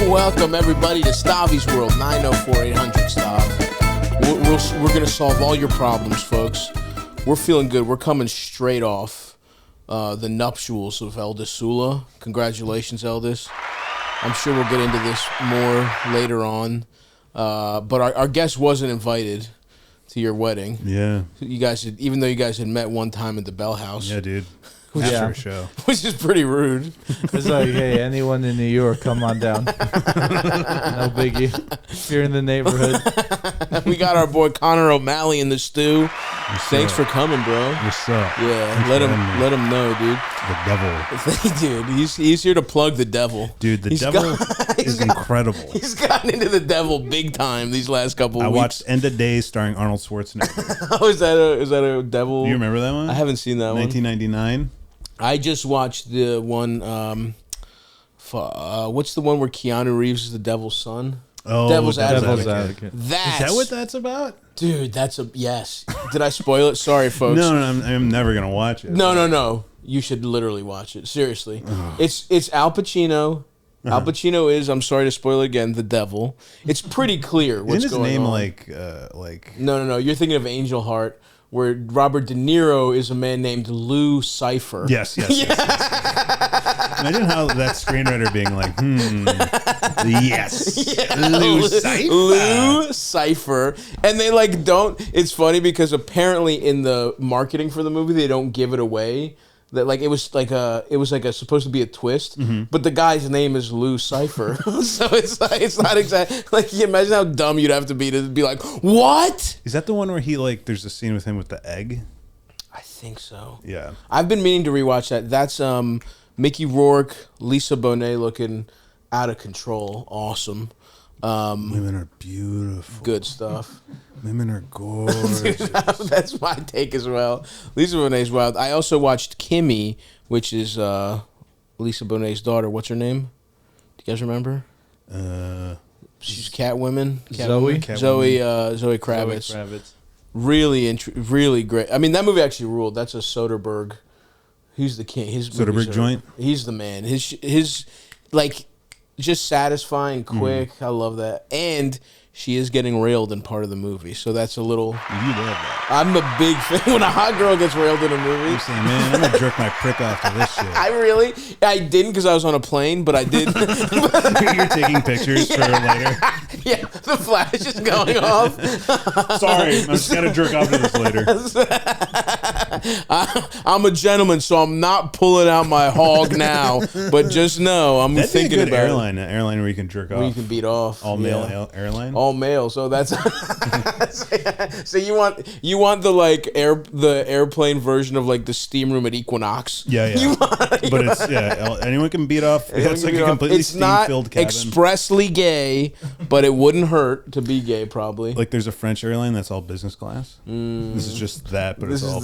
Welcome everybody to Stavvy's World, 904-800 Stav. We're going to solve all your problems, folks. We're feeling good. We're coming straight off the nuptials of Eldis Sula. Congratulations, Eldis. I'm sure we'll get into this more later on. But our guest wasn't invited to your wedding. Yeah. You guys, even though you guys had met one time at the Bell House. Yeah, dude. After a show. Which is pretty rude. It's like, hey, anyone in New York, come on down. No biggie. If you're in the neighborhood. We got our boy Connor O'Malley in the stew. Thanks for coming, bro. What's up? Yeah, let him know, dude. The devil. Dude, he's here to plug the devil. Dude, the devil is incredible. He's gotten into the devil big time these last couple of weeks. I watched End of Days starring Arnold Schwarzenegger. Oh, is that a devil? Do you remember that one? I haven't seen that 1999. I just watched the one, what's the one where Keanu Reeves is the devil's son? Oh, Devil's Advocate. Is that what that's about? Dude, yes. Did I spoil it? Sorry, folks. No, I'm never going to watch it. No. You should literally watch it. Seriously. It's Al Pacino. Al Pacino is, I'm sorry to spoil it again, the devil. It's pretty clear what's Isn't going his name on. like... No. You're thinking of Angel Heart, where Robert De Niro is a man named Lou Cipher. Yes. Imagine how that screenwriter being like, yes, yeah, Lou Cipher. And they it's funny because apparently in the marketing for the movie, they don't give it away. That it was supposed to be a twist, but the guy's name is Lou Cipher, so it's not exactly you imagine how dumb you'd have to be like, what? Is that the one where he there's a scene with him with the egg? I think so. Yeah, I've been meaning to rewatch that. That's Mickey Rourke, Lisa Bonet looking out of control, awesome. Women are beautiful. Good stuff. Women are gorgeous. That's my take as well. Lisa Bonet's wild. I also watched Kimmy, which is Lisa Bonet's daughter. What's her name? Do you guys remember? She's Catwoman. Zoe Kravitz. Really great. I mean, that movie actually ruled. That's a Soderbergh. He's the king. His Soderbergh joint. He's the man. His just satisfying, quick. I love that. And she is getting railed in part of the movie, so that's a little... You love that. I'm a big fan when a hot girl gets railed in a movie. You're saying, man, I'm going to jerk my prick off to this shit. I didn't because I was on a plane, but I did. You're taking pictures for later. Yeah, the flash is going off. Sorry, I just got to jerk off to this later. I'm a gentleman, so I'm not pulling out my hog now, but just know I'm That'd thinking be a good about airline, an airline where you can jerk off. where you can beat off. All-male airline? All male, so that's so you want the airplane version of the steam room at Equinox. Yeah. But it's anyone can beat off. It's like a completely steam-filled cabin. It's not expressly gay, but it wouldn't hurt to be gay probably. There's a French airline that's all business class. This is just that, but it's all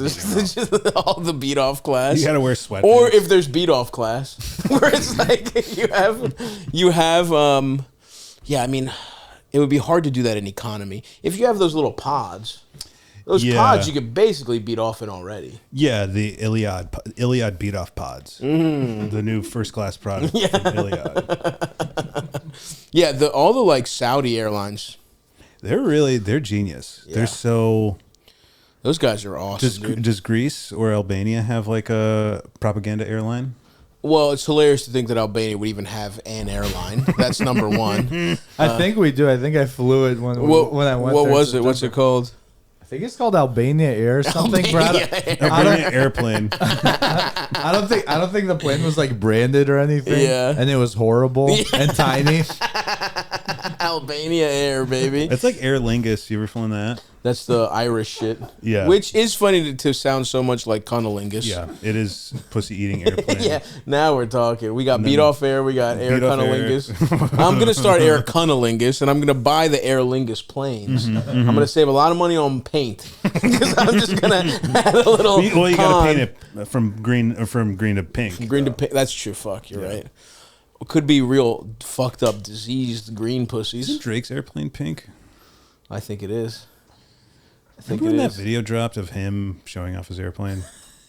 all the beat off class. You gotta wear sweatpants. Or if there's beat off class, where it's you have I mean. It would be hard to do that in economy. If you have those little pods, pods you could basically beat off in already. Yeah, the Iliad beat off pods. The new first class product from Iliad. Yeah, all the Saudi airlines. They're genius. Yeah. They're so... Those guys are awesome. Does Greece or Albania have a propaganda airline? Well, it's hilarious to think that Albania would even have an airline. That's number one. I think we do. I think I flew it when I went What there was it? What's it called? I think it's called Albania Air or something. Albania airplane. I don't think the plane was branded or anything. Yeah. And it was horrible and tiny. Albania Air, baby. It's like Aer Lingus. You ever flown that? That's the Irish shit. Yeah. Which is funny to sound so much like cunnilingus. Yeah, it is pussy-eating airplane. Yeah, now we're talking. We got beat off air. We got air cunnilingus. I'm going to start air cunnilingus, and I'm going to buy the Aer Lingus planes. I'm going to save a lot of money on paint because I'm just going to add a little Well, you got to paint it from green to pink. Green to pink. That's true. Fuck, you're right. Could be real fucked up, diseased green pussies. Isn't Drake's airplane pink? I think it is. Remember when that video dropped of him showing off his airplane?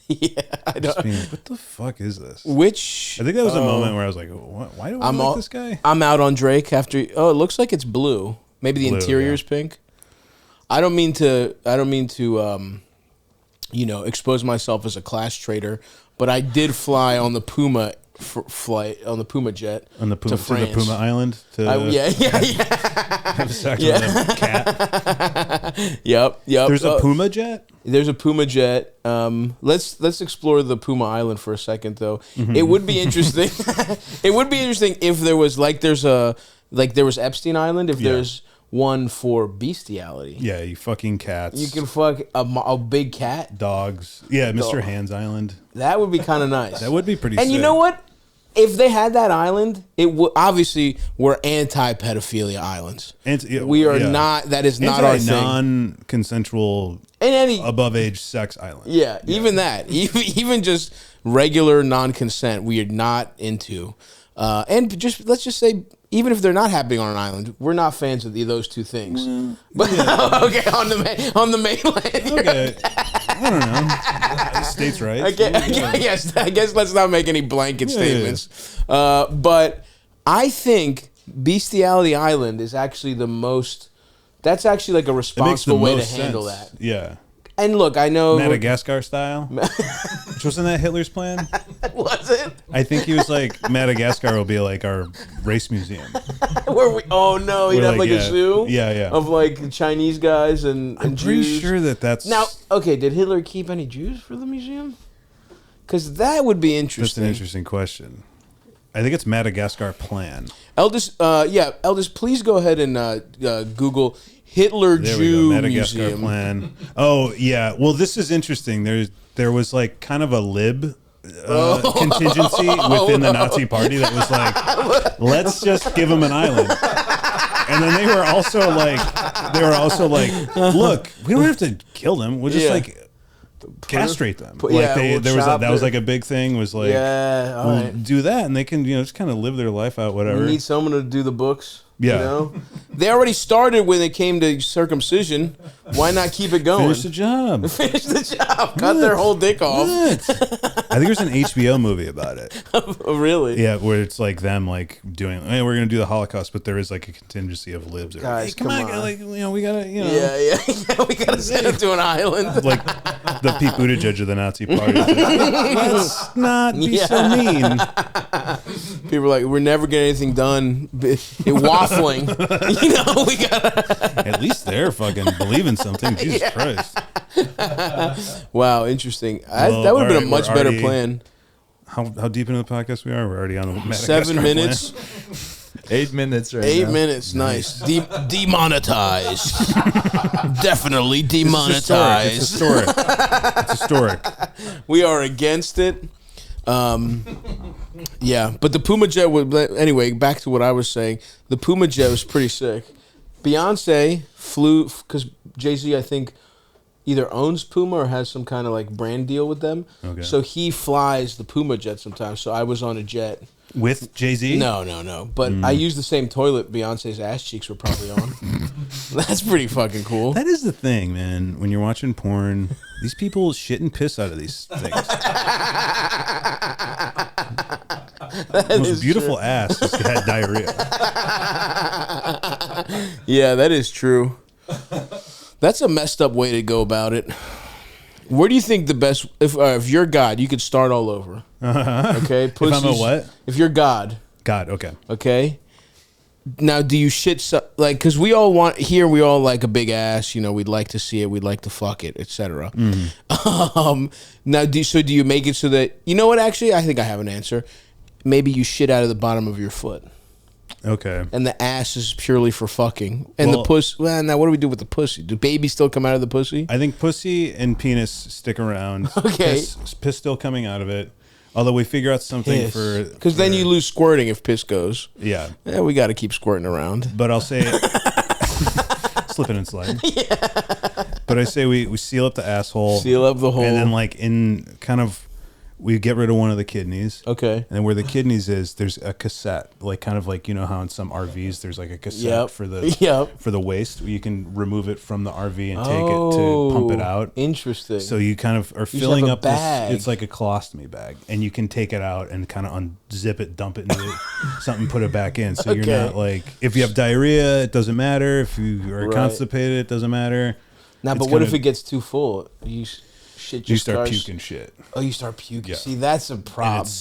Yeah, I Just don't. being like, what the fuck is this? Which I think that was a moment where I was like, why do I like this guy? I'm out on Drake after. Oh, it looks like it's blue. Maybe the Blue, interior's pink. I don't mean to. Expose myself as a class traitor, but I did fly on the Puma flight on the Puma jet On the Puma, to France. the Puma Island to Yeah. have sex with a cat. Yep. There's a Puma jet? There's a Puma jet. Let's explore the Puma Island for a second, though. Mm-hmm. It would be interesting. It would be interesting if there was there was Epstein Island. If there's one for bestiality. Yeah, you fucking cats. You can fuck a big cat. Dogs. Yeah, Mr. Hands Island. That would be kind of nice. That would be pretty And sick. you know what? If they had that island, it would obviously we're anti-pedophilia islands. We are not. That is not our thing. Non-consensual, In any above age sex island. Yeah, even that, even just regular non-consent, we are not into. And just let's just say, even if they're not happening on an island, we're not fans of those two things. But okay, on the mainland. Okay, I don't know. States' rights. I guess let's not make any blanket statements. But I think Bestiality Island is actually the most. That's actually like a responsible way to handle that. Yeah. And look, I know Madagascar style. Which wasn't that Hitler's plan? Was it? I think he was like, Madagascar will be like our race museum. Oh no, he'd have like a zoo. Yeah. Of like Chinese guys and I'm Jews. pretty sure that's Now, okay, did Hitler keep any Jews for the museum? Because that would be interesting. That's an interesting question. I think it's Madagascar plan. Eldest, please go ahead and Google Hitler There Jew we go. Madagascar Museum. plan. Oh yeah. Well, this is interesting. There was like kind of a lib contingency within the Nazi party that was like, let's just give them an island. And then they were also like, look, we don't have to kill them. We'll just castrate them. That was like a big thing. Was like, we'll do that, and they can just kind of live their life out. Whatever. We need someone to do the books. Yeah. They already started when it came to circumcision. Why not keep it going? Finish the job. Finish the job. Cut their whole dick off. I think there's an HBO movie about it. Oh, really? Yeah, where it's like them like doing, hey, we're gonna do the Holocaust, but there is like a contingency of libs. Guys, hey, come on, like we gotta, Yeah, we gotta send it to an island. Like the Pete Buttigieg of the Nazi party. Like, let's not be so mean. People are like, we're never getting anything done. Waffling. We gotta. At least they're fucking believing something. Jesus Christ. Wow, interesting. That would have been a much better plan. How deep into the podcast we are? We're already on the Madagascar 7 minutes. Plan. 8 minutes right now. 8 minutes, nice. Demonetized. Definitely demonetized. It's historic. It's historic. We are against it. Yeah, but the Puma jet would. Anyway, back to what I was saying. The Puma jet was pretty sick. Beyonce flew because Jay-Z, I think, either owns Puma or has some kind of like brand deal with them. Okay. So he flies the Puma jet sometimes. So I was on a jet. With Jay-Z? No. But I used the same toilet Beyonce's ass cheeks were probably on. That's pretty fucking cool. That is the thing, man. When you're watching porn, these people shit and piss out of these things. The most beautiful true. ass just had diarrhea. Yeah, that is true. That's a messed up way to go about it. Where do you think the best? If you're God, you could start all over. Okay, If I'm a what? If you're God. God. Okay. Okay. Now, do you shit because we all like a big ass? We'd like to see it. We'd like to fuck it, etc. Now, do you make it so that what? Actually, I think I have an answer. Maybe you shit out of the bottom of your foot. Okay. And the ass is purely for fucking. And the puss. Well, now what do we do with the pussy? Do babies still come out of the pussy? I think pussy and penis stick around. Okay. Piss still coming out of it. Although we figure out something because then you lose squirting if piss goes. Yeah. We got to keep squirting around. But I'll say slipping and sliding. Yeah. But I say we seal up the asshole. Seal up the hole. And then like in kind of We get rid of one of the kidneys. Okay. And where the kidneys is, there's a cassette, like kind of like, you know how in some RVs there's like a cassette for the waste. You can remove it from the RV and take it to pump it out. Interesting. So you kind of are filling up bag. It's like a colostomy bag, and you can take it out and kind of unzip it, dump it into something, put it back in. So you're not like, if you have diarrhea, it doesn't matter. If you are constipated, it doesn't matter. Now, but what if it gets too full? You start puking shit. Oh, you start puking. Yeah. See, that's a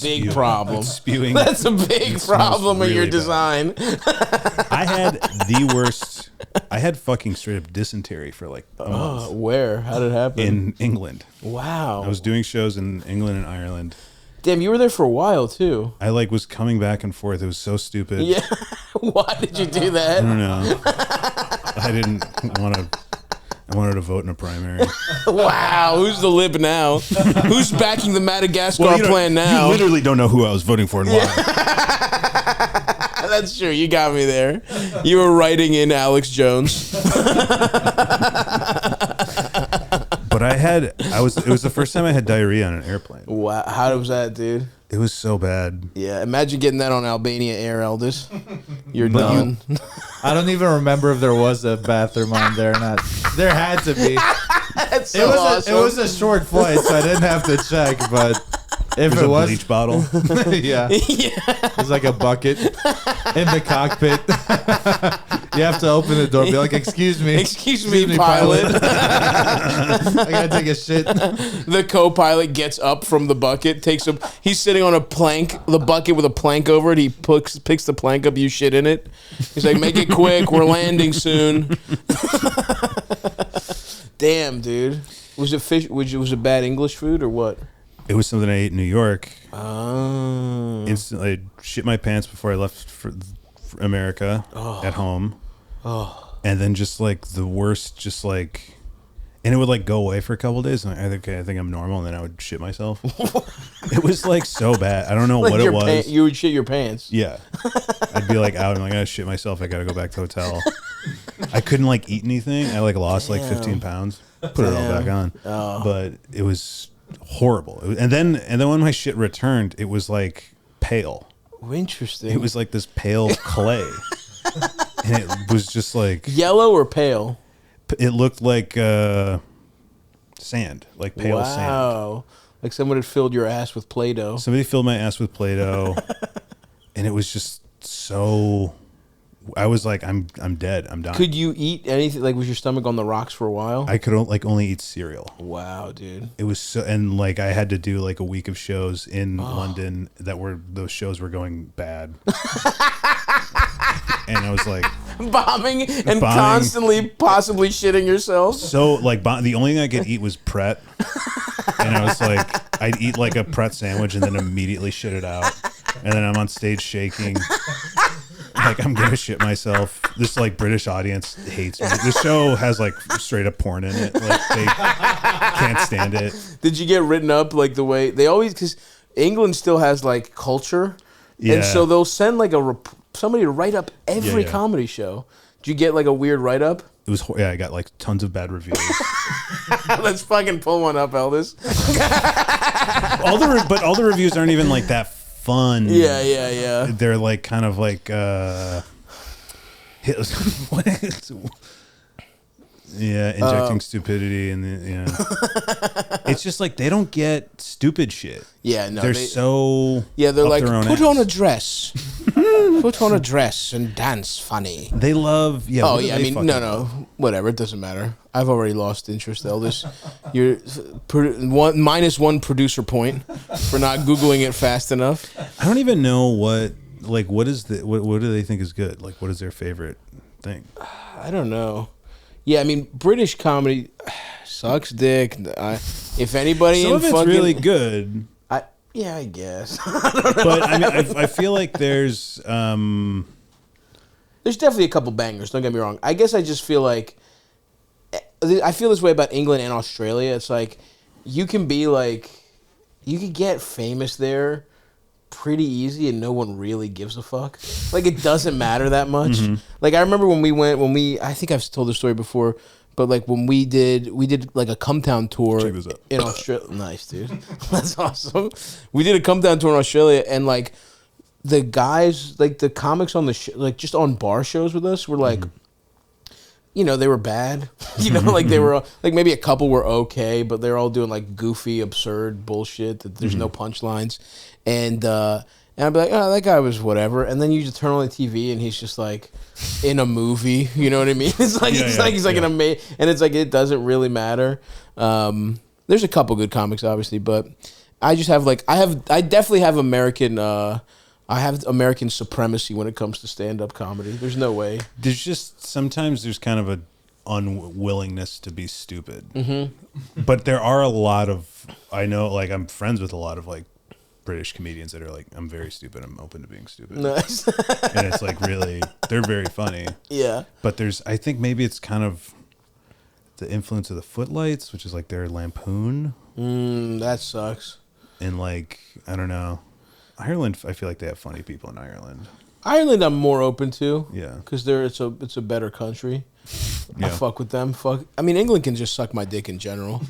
big problem. It's spewing. That's a big problem in your really design. I had the worst. I had fucking straight up dysentery for like a month. Where? How did it happen? In England. Wow. I was doing shows in England and Ireland. Damn, you were there for a while too. I like was coming back and forth. It was so stupid. Yeah. Why did you do that? I don't know. I didn't want to. I wanted to vote in a primary. Wow, who's the lib now? Who's backing the Madagascar plan now? You literally don't know who I was voting for and why. That's true. You got me there. You were writing in Alex Jones. But it was the first time I had diarrhea on an airplane. Wow, how was that, dude? It was so bad. Yeah, imagine getting that on Albania Air, Eldest. You're done. I don't even remember if there was a bathroom on there or not. There had to be. That's so awesome. It was a short flight, so I didn't have to check. But if There's it a was bleach bottle. yeah, there's like a bucket in the cockpit. You have to open the door, be like, "Excuse me, excuse me, pilot. I gotta take a shit." The co-pilot gets up from the bucket, he's sitting on the bucket with a plank over it. He picks the plank up, you shit in it. He's like, "Make it quick, we're landing soon." Damn, dude. Was it fish? Was it bad English food or what? It was something I ate in New York. Oh. Instantly, I shit my pants before I left for America at home. Oh. And then just like the worst, just like, and it would like go away for a couple of days. And I think I'm normal. And then I would shit myself. It was like so bad. I don't know what it was. You would shit your pants. Yeah. I'd be like out and like, I shit myself. I got to go back to the hotel. I couldn't like eat anything. I like lost like 15 pounds. Put it all back on. Oh. But it was horrible. And then when my shit returned, it was like pale. Oh, interesting. It was like this pale clay. And it was just like yellow or pale? It looked like sand, like pale sand. Wow. Like someone had filled your ass with Play-Doh. Somebody filled my ass with Play-Doh. And it was just so, I was like, I'm dead. I'm dying. Could you eat anything? Like, was your stomach on the rocks for a while? I could like only eat cereal. Wow, dude. It was so, and like I had to do like a week of shows in London those shows were going bad. And I was like bombing constantly possibly shitting yourself. So like the only thing I could eat was Pret. And I was like, I'd eat like a Pret sandwich and then immediately shit it out. And then I'm on stage shaking. Like I'm gonna shit myself. This like British audience hates me. The show has like straight up porn in it. Like they can't stand it. Did you get written up like the way they always? Because England still has like culture, and so they'll send like somebody to write up every comedy show. Did you get like a weird write up? It was I got like tons of bad reviews. Let's fucking pull one up, Eldest. All the reviews aren't even like that fun. Yeah. They're like kind of like injecting stupidity and it's just like they don't get stupid shit. Yeah, no, they're like put on a dress. Put on a dress and dance funny. They love I mean no, whatever, it doesn't matter. I've already lost interest, Eldest. You're minus one producer point for not Googling it fast enough. I don't even know what do they think is good? Like what is their favorite thing? I don't know. Yeah, I mean British comedy sucks dick. If anybody some in of it's fucking, really good. I guess. But I mean I feel like there's definitely a couple bangers, don't get me wrong. I guess I just feel like I feel this way about England and Australia. It's like you can get famous there pretty easy and no one really gives a fuck. Like it doesn't matter that much. Mm-hmm. Like I remember when I think I've told this story before, But like when we did like a come town tour Check this out. in Australia. Nice, dude. That's awesome. We did a come down tour in Australia, and like the guys, like the comics on the like just on bar shows with us were like, you know, they were bad. You know, like they were like maybe a couple were okay, but they're all doing like goofy, absurd bullshit that there's no punchlines, and I'd be like, oh, that guy was whatever, and then you just turn on the TV and he's just like in a movie. You know what I mean? It's like he's like an amazing, and it's like it doesn't really matter. There's a couple good comics, obviously, but I just have like I definitely have American. I have American supremacy when it comes to stand-up comedy. There's no way. There's just sometimes there's kind of a unwillingness to be stupid. But there are a lot of, I know, like I'm friends with a lot of like British comedians that are like, I'm very stupid, I'm open to being stupid. Nice. And it's like really, they're very funny. Yeah. But there's, I think maybe it's kind of the influence of the Footlights, which is like their lampoon. That sucks. And like, I don't know. Ireland, I feel like they have funny people in Ireland. Ireland, I'm more open to. Yeah. Because it's a better country. Yeah. I fuck with them. I mean, England can just suck my dick in general.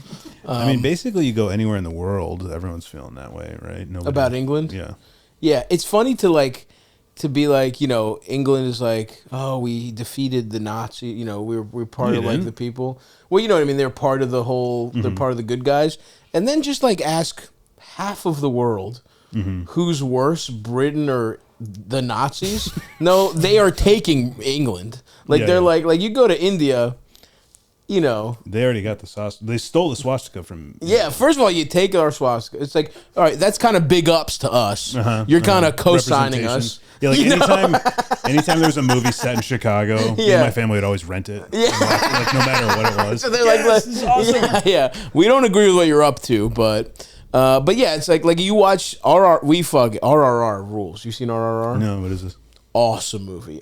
I mean, basically, you go anywhere in the world, everyone's feeling that way, right? Nobody, about England? Yeah. Yeah, it's funny to be like, you know, England is like, oh, we defeated the Nazi, you know, we're part of like the people. Well, you know what I mean? They're part of the whole, they're part of the good guys. And then just like ask half of the world who's worse, Britain or the Nazis? No, they are taking England. Like they're like you go to India, you know. They already got the swastika. They stole the swastika from. Yeah, first of all, you take our swastika. It's like, all right, that's kind of big ups to us. You're kind of co-signing us. Yeah, like anytime there was a movie set in Chicago, me and my family would always rent it. Yeah, like no matter what it was. So they're like, this is awesome. Yeah, we don't agree with what you're up to, but yeah, it's like you watch RRR rules. You seen RRR? No, what is this? Awesome movie.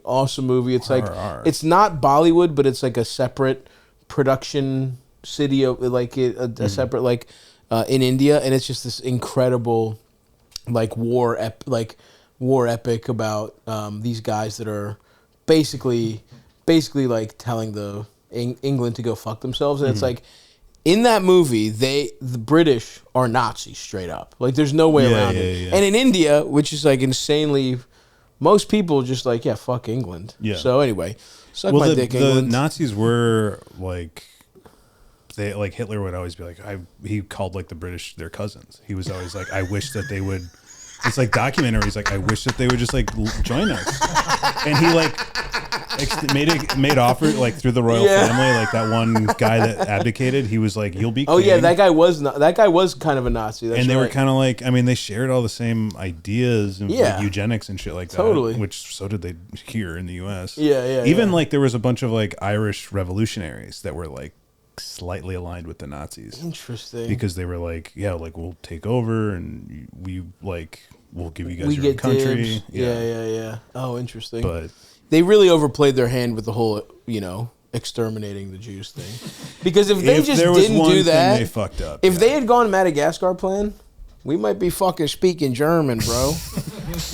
It's like RRR. it's not Bollywood, but it's like a separate production city of like a separate like in India, and it's just this incredible like war epic about these guys that are basically like telling the England to go fuck themselves, and it's like. In that movie, the British are Nazis straight up. Like, there's no way around it. Yeah. And in India, which is like insanely, most people just like, yeah, fuck England. Yeah. So anyway, suck my dick, England. The Nazis were like, they like Hitler would always be like, he called like the British their cousins. He was always like, I wish that they would. It's like documentaries. Like, I wish that they would just like join us. And he like made offer like through the royal family. Like that one guy that abdicated, he was like, "You'll be." Oh king. yeah, that guy was kind of a Nazi. That's and they right. were kind of like, I mean, they shared all the same ideas and like, eugenics and shit like that. Totally. Which so did they here in the U.S. Yeah. Even like there was a bunch of like Irish revolutionaries that were like slightly aligned with the Nazis. Interesting. Because they were like, yeah, like we'll take over and we'll give you guys your own country. Dibs. Yeah. Oh, interesting. But they really overplayed their hand with the whole, you know, exterminating the Jews thing. Because if they just didn't do that, they fucked up. If they had gone Madagascar plan, we might be fucking speaking German, bro.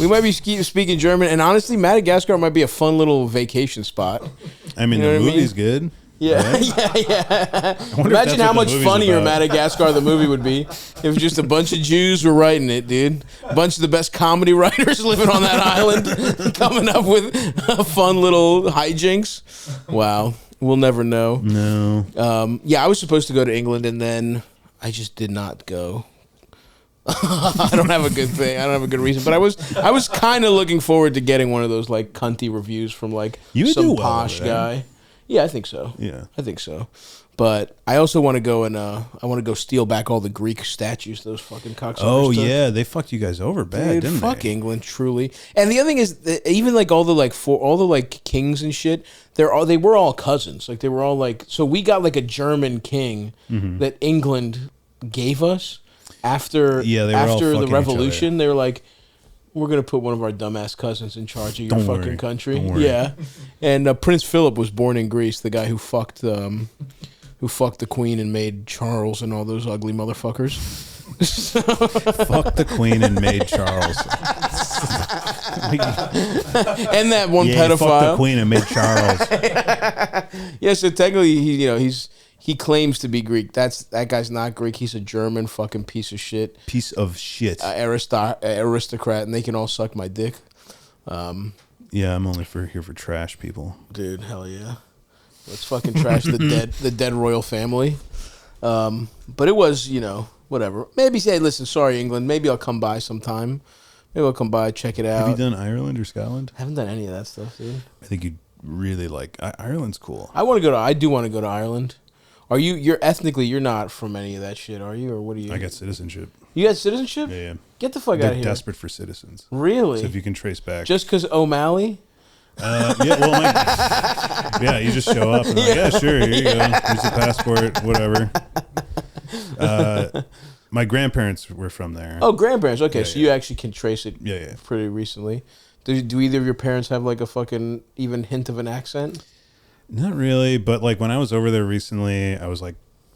We might be speaking German, and honestly, Madagascar might be a fun little vacation spot. I mean, the movie's good. Yeah, right? yeah. Imagine how much funnier Madagascar the movie would be if just a bunch of Jews were writing it, dude. A bunch of the best comedy writers living on that island, coming up with fun little hijinks. Wow, we'll never know. No. Yeah, I was supposed to go to England, and then I just did not go. I don't have a good thing. I don't have a good reason, but I was kind of looking forward to getting one of those like cunty reviews from like some posh guy. Yeah, I think so. Yeah, I think so. But I also want to go and I want to go steal back all the Greek statues those fucking cocksuckers took. Yeah, they fucked you guys over bad, didn't fuck they? England, truly. And the other thing is, that even like all the like kings and shit, they were all cousins. Like they were all like, so we got like a German king that England gave us after the revolution. They were like, we're going to put one of our dumbass cousins in charge of your fucking country. Yeah. And Prince Philip was born in Greece, the guy who fucked the queen and made Charles and all those ugly motherfuckers. Fuck the queen and made Charles. And that one yeah, pedophile. Fuck the queen and made Charles. Yeah, so technically, he claims to be Greek. That guy's not Greek. He's a German fucking piece of shit. Piece of shit. Aristocrat, and they can all suck my dick. Yeah, I'm only here for trash people. Dude, hell yeah. Let's fucking trash the dead royal family. But it was, whatever. Maybe say, listen, sorry, England. Maybe I'll come by sometime. Maybe I'll come by, check it out. Have you done Ireland or Scotland? I haven't done any of that stuff, dude. I think you'd really like Ireland's cool. I do want to go to Ireland. You're ethnically, you're not from any of that shit, are you? Or what are you? I got citizenship. You got citizenship? Yeah. Get the fuck They're out of here. desperate for citizens. Really? So if you can trace back. Just because O'Malley? Yeah, well, you just show up and yeah, sure, here you go. Here's the passport, whatever. My grandparents were from there. Oh, grandparents. Okay, Yeah, so yeah. you actually can trace it pretty recently. Do either of your parents have like a fucking even hint of an accent? Not really, but like when I was over there recently, I was like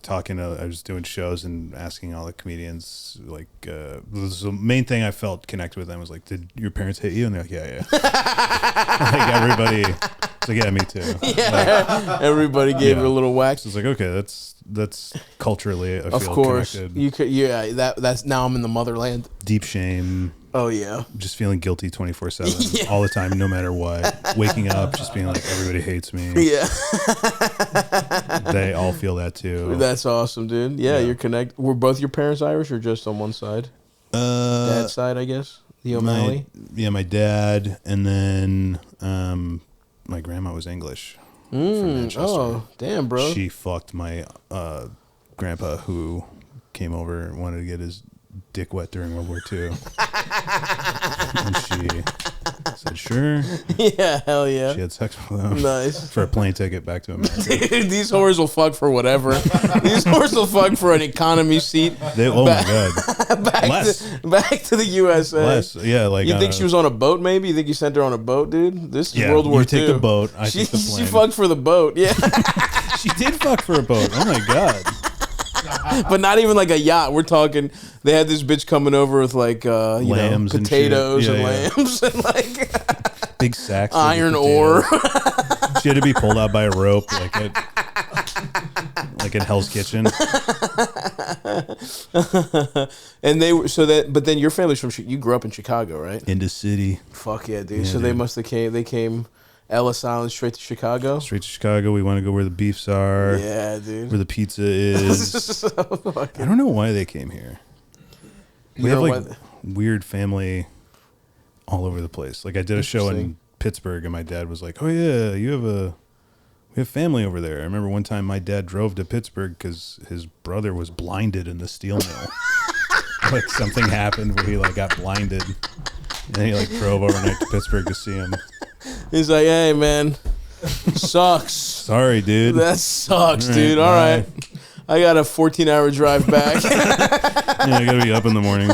I was doing shows and asking all the comedians, like, the main thing I felt connected with them was like, did your parents hit you? And they're like, yeah. Like everybody, it's like, yeah, me too. Yeah, like, everybody gave her a little whack. So it's like, okay, that's culturally, I of feel course, connected. you could. Yeah, that's now I'm in the motherland. Deep shame. Oh yeah, just feeling guilty 24/7 all the time, no matter what. Waking up, just being like, everybody hates me. Yeah, they all feel that too. That's awesome, dude. Yeah, you're connected. Were both your parents Irish or just on one side? Dad's side, I guess. The O'Malley. My dad, and then my grandma was English. From Manchester. Oh, damn, bro. She fucked my grandpa, who came over and wanted to get his dick wet during World War II. And she said, sure. Yeah, hell yeah. She had sex with him. Nice. For a plane ticket back to America. Dude, these whores will fuck for whatever. These whores will fuck for an economy seat. My God. Back to the USA. Less. Yeah, like. You think she was on a boat, maybe? You think you sent her on a boat, dude? This is World War II. You take the boat, I take the plane. She fucked for the boat, yeah. She did fuck for a boat. Oh, my God. But not even like a yacht. We're talking, they had this bitch coming over with like, lambs potatoes and lambs and like big sacks, iron ore. She had to be pulled out by a rope, like in Hell's Kitchen. And but then your family's from, you grew up in Chicago, right? In the city. Fuck yeah, dude. Yeah, so dude. They must have came Ellis Island straight to Chicago. Straight to Chicago. We want to go where the beefs are. Yeah, dude. Where the pizza is. I don't know why they came here. We have like weird family all over the place. Like I did a show in Pittsburgh, and my dad was like, "Oh yeah, we have family over there." I remember one time my dad drove to Pittsburgh because his brother was blinded in the steel mill. Like something happened where he like got blinded, and he like drove overnight to Pittsburgh to see him. He's like, "Hey man, sucks." Sorry, dude. That sucks, dude. Bye. All right. I got a 14-hour drive back. Yeah, I gotta be up in the morning.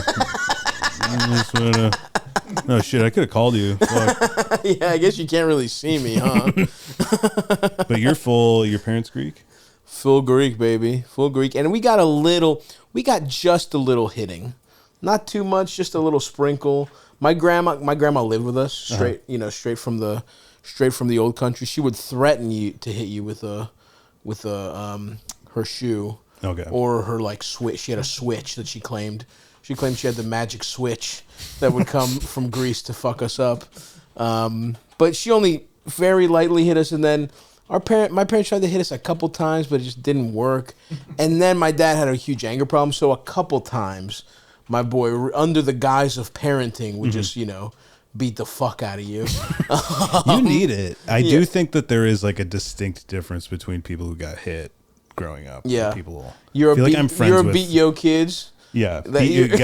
Oh shit, I could have called you. Fuck. Yeah, I guess you can't really see me, huh? But your parents Greek? Full Greek, baby. Full Greek. And we got just a little hitting. Not too much, just a little sprinkle. My grandma lived with us straight from the old country. She would threaten you to hit you with her shoe. Okay. Or her like switch. She had a switch that she claimed. She claimed she had the magic switch that would come from Greece to fuck us up. But she only very lightly hit us, and then my parents tried to hit us a couple times, but it just didn't work. And then my dad had a huge anger problem, so a couple times my boy, under the guise of parenting, would just, beat the fuck out of you. You need it. I do think that there is like a distinct difference between people who got hit growing up. Yeah. And people. You're I'm friends with. beat yo kids. Yeah. You're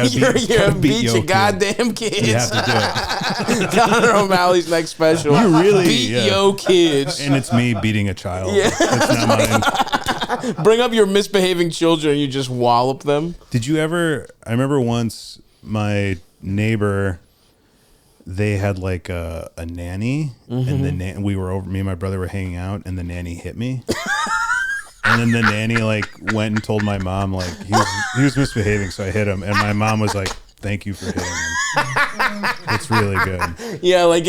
a beat your goddamn kids. You have to do it. Connor O'Malley's next special. You really beat yo kids. And it's me beating a child. Yeah. That's not mine. Bring up your misbehaving children and you just wallop them. Did you ever? I remember once my neighbor, they had like a nanny, and we were over. Me and my brother were hanging out, and the nanny hit me. And then the nanny like went and told my mom like he was misbehaving, so I hit him, and my mom was like, thank you for hitting him. It's really good. Yeah, like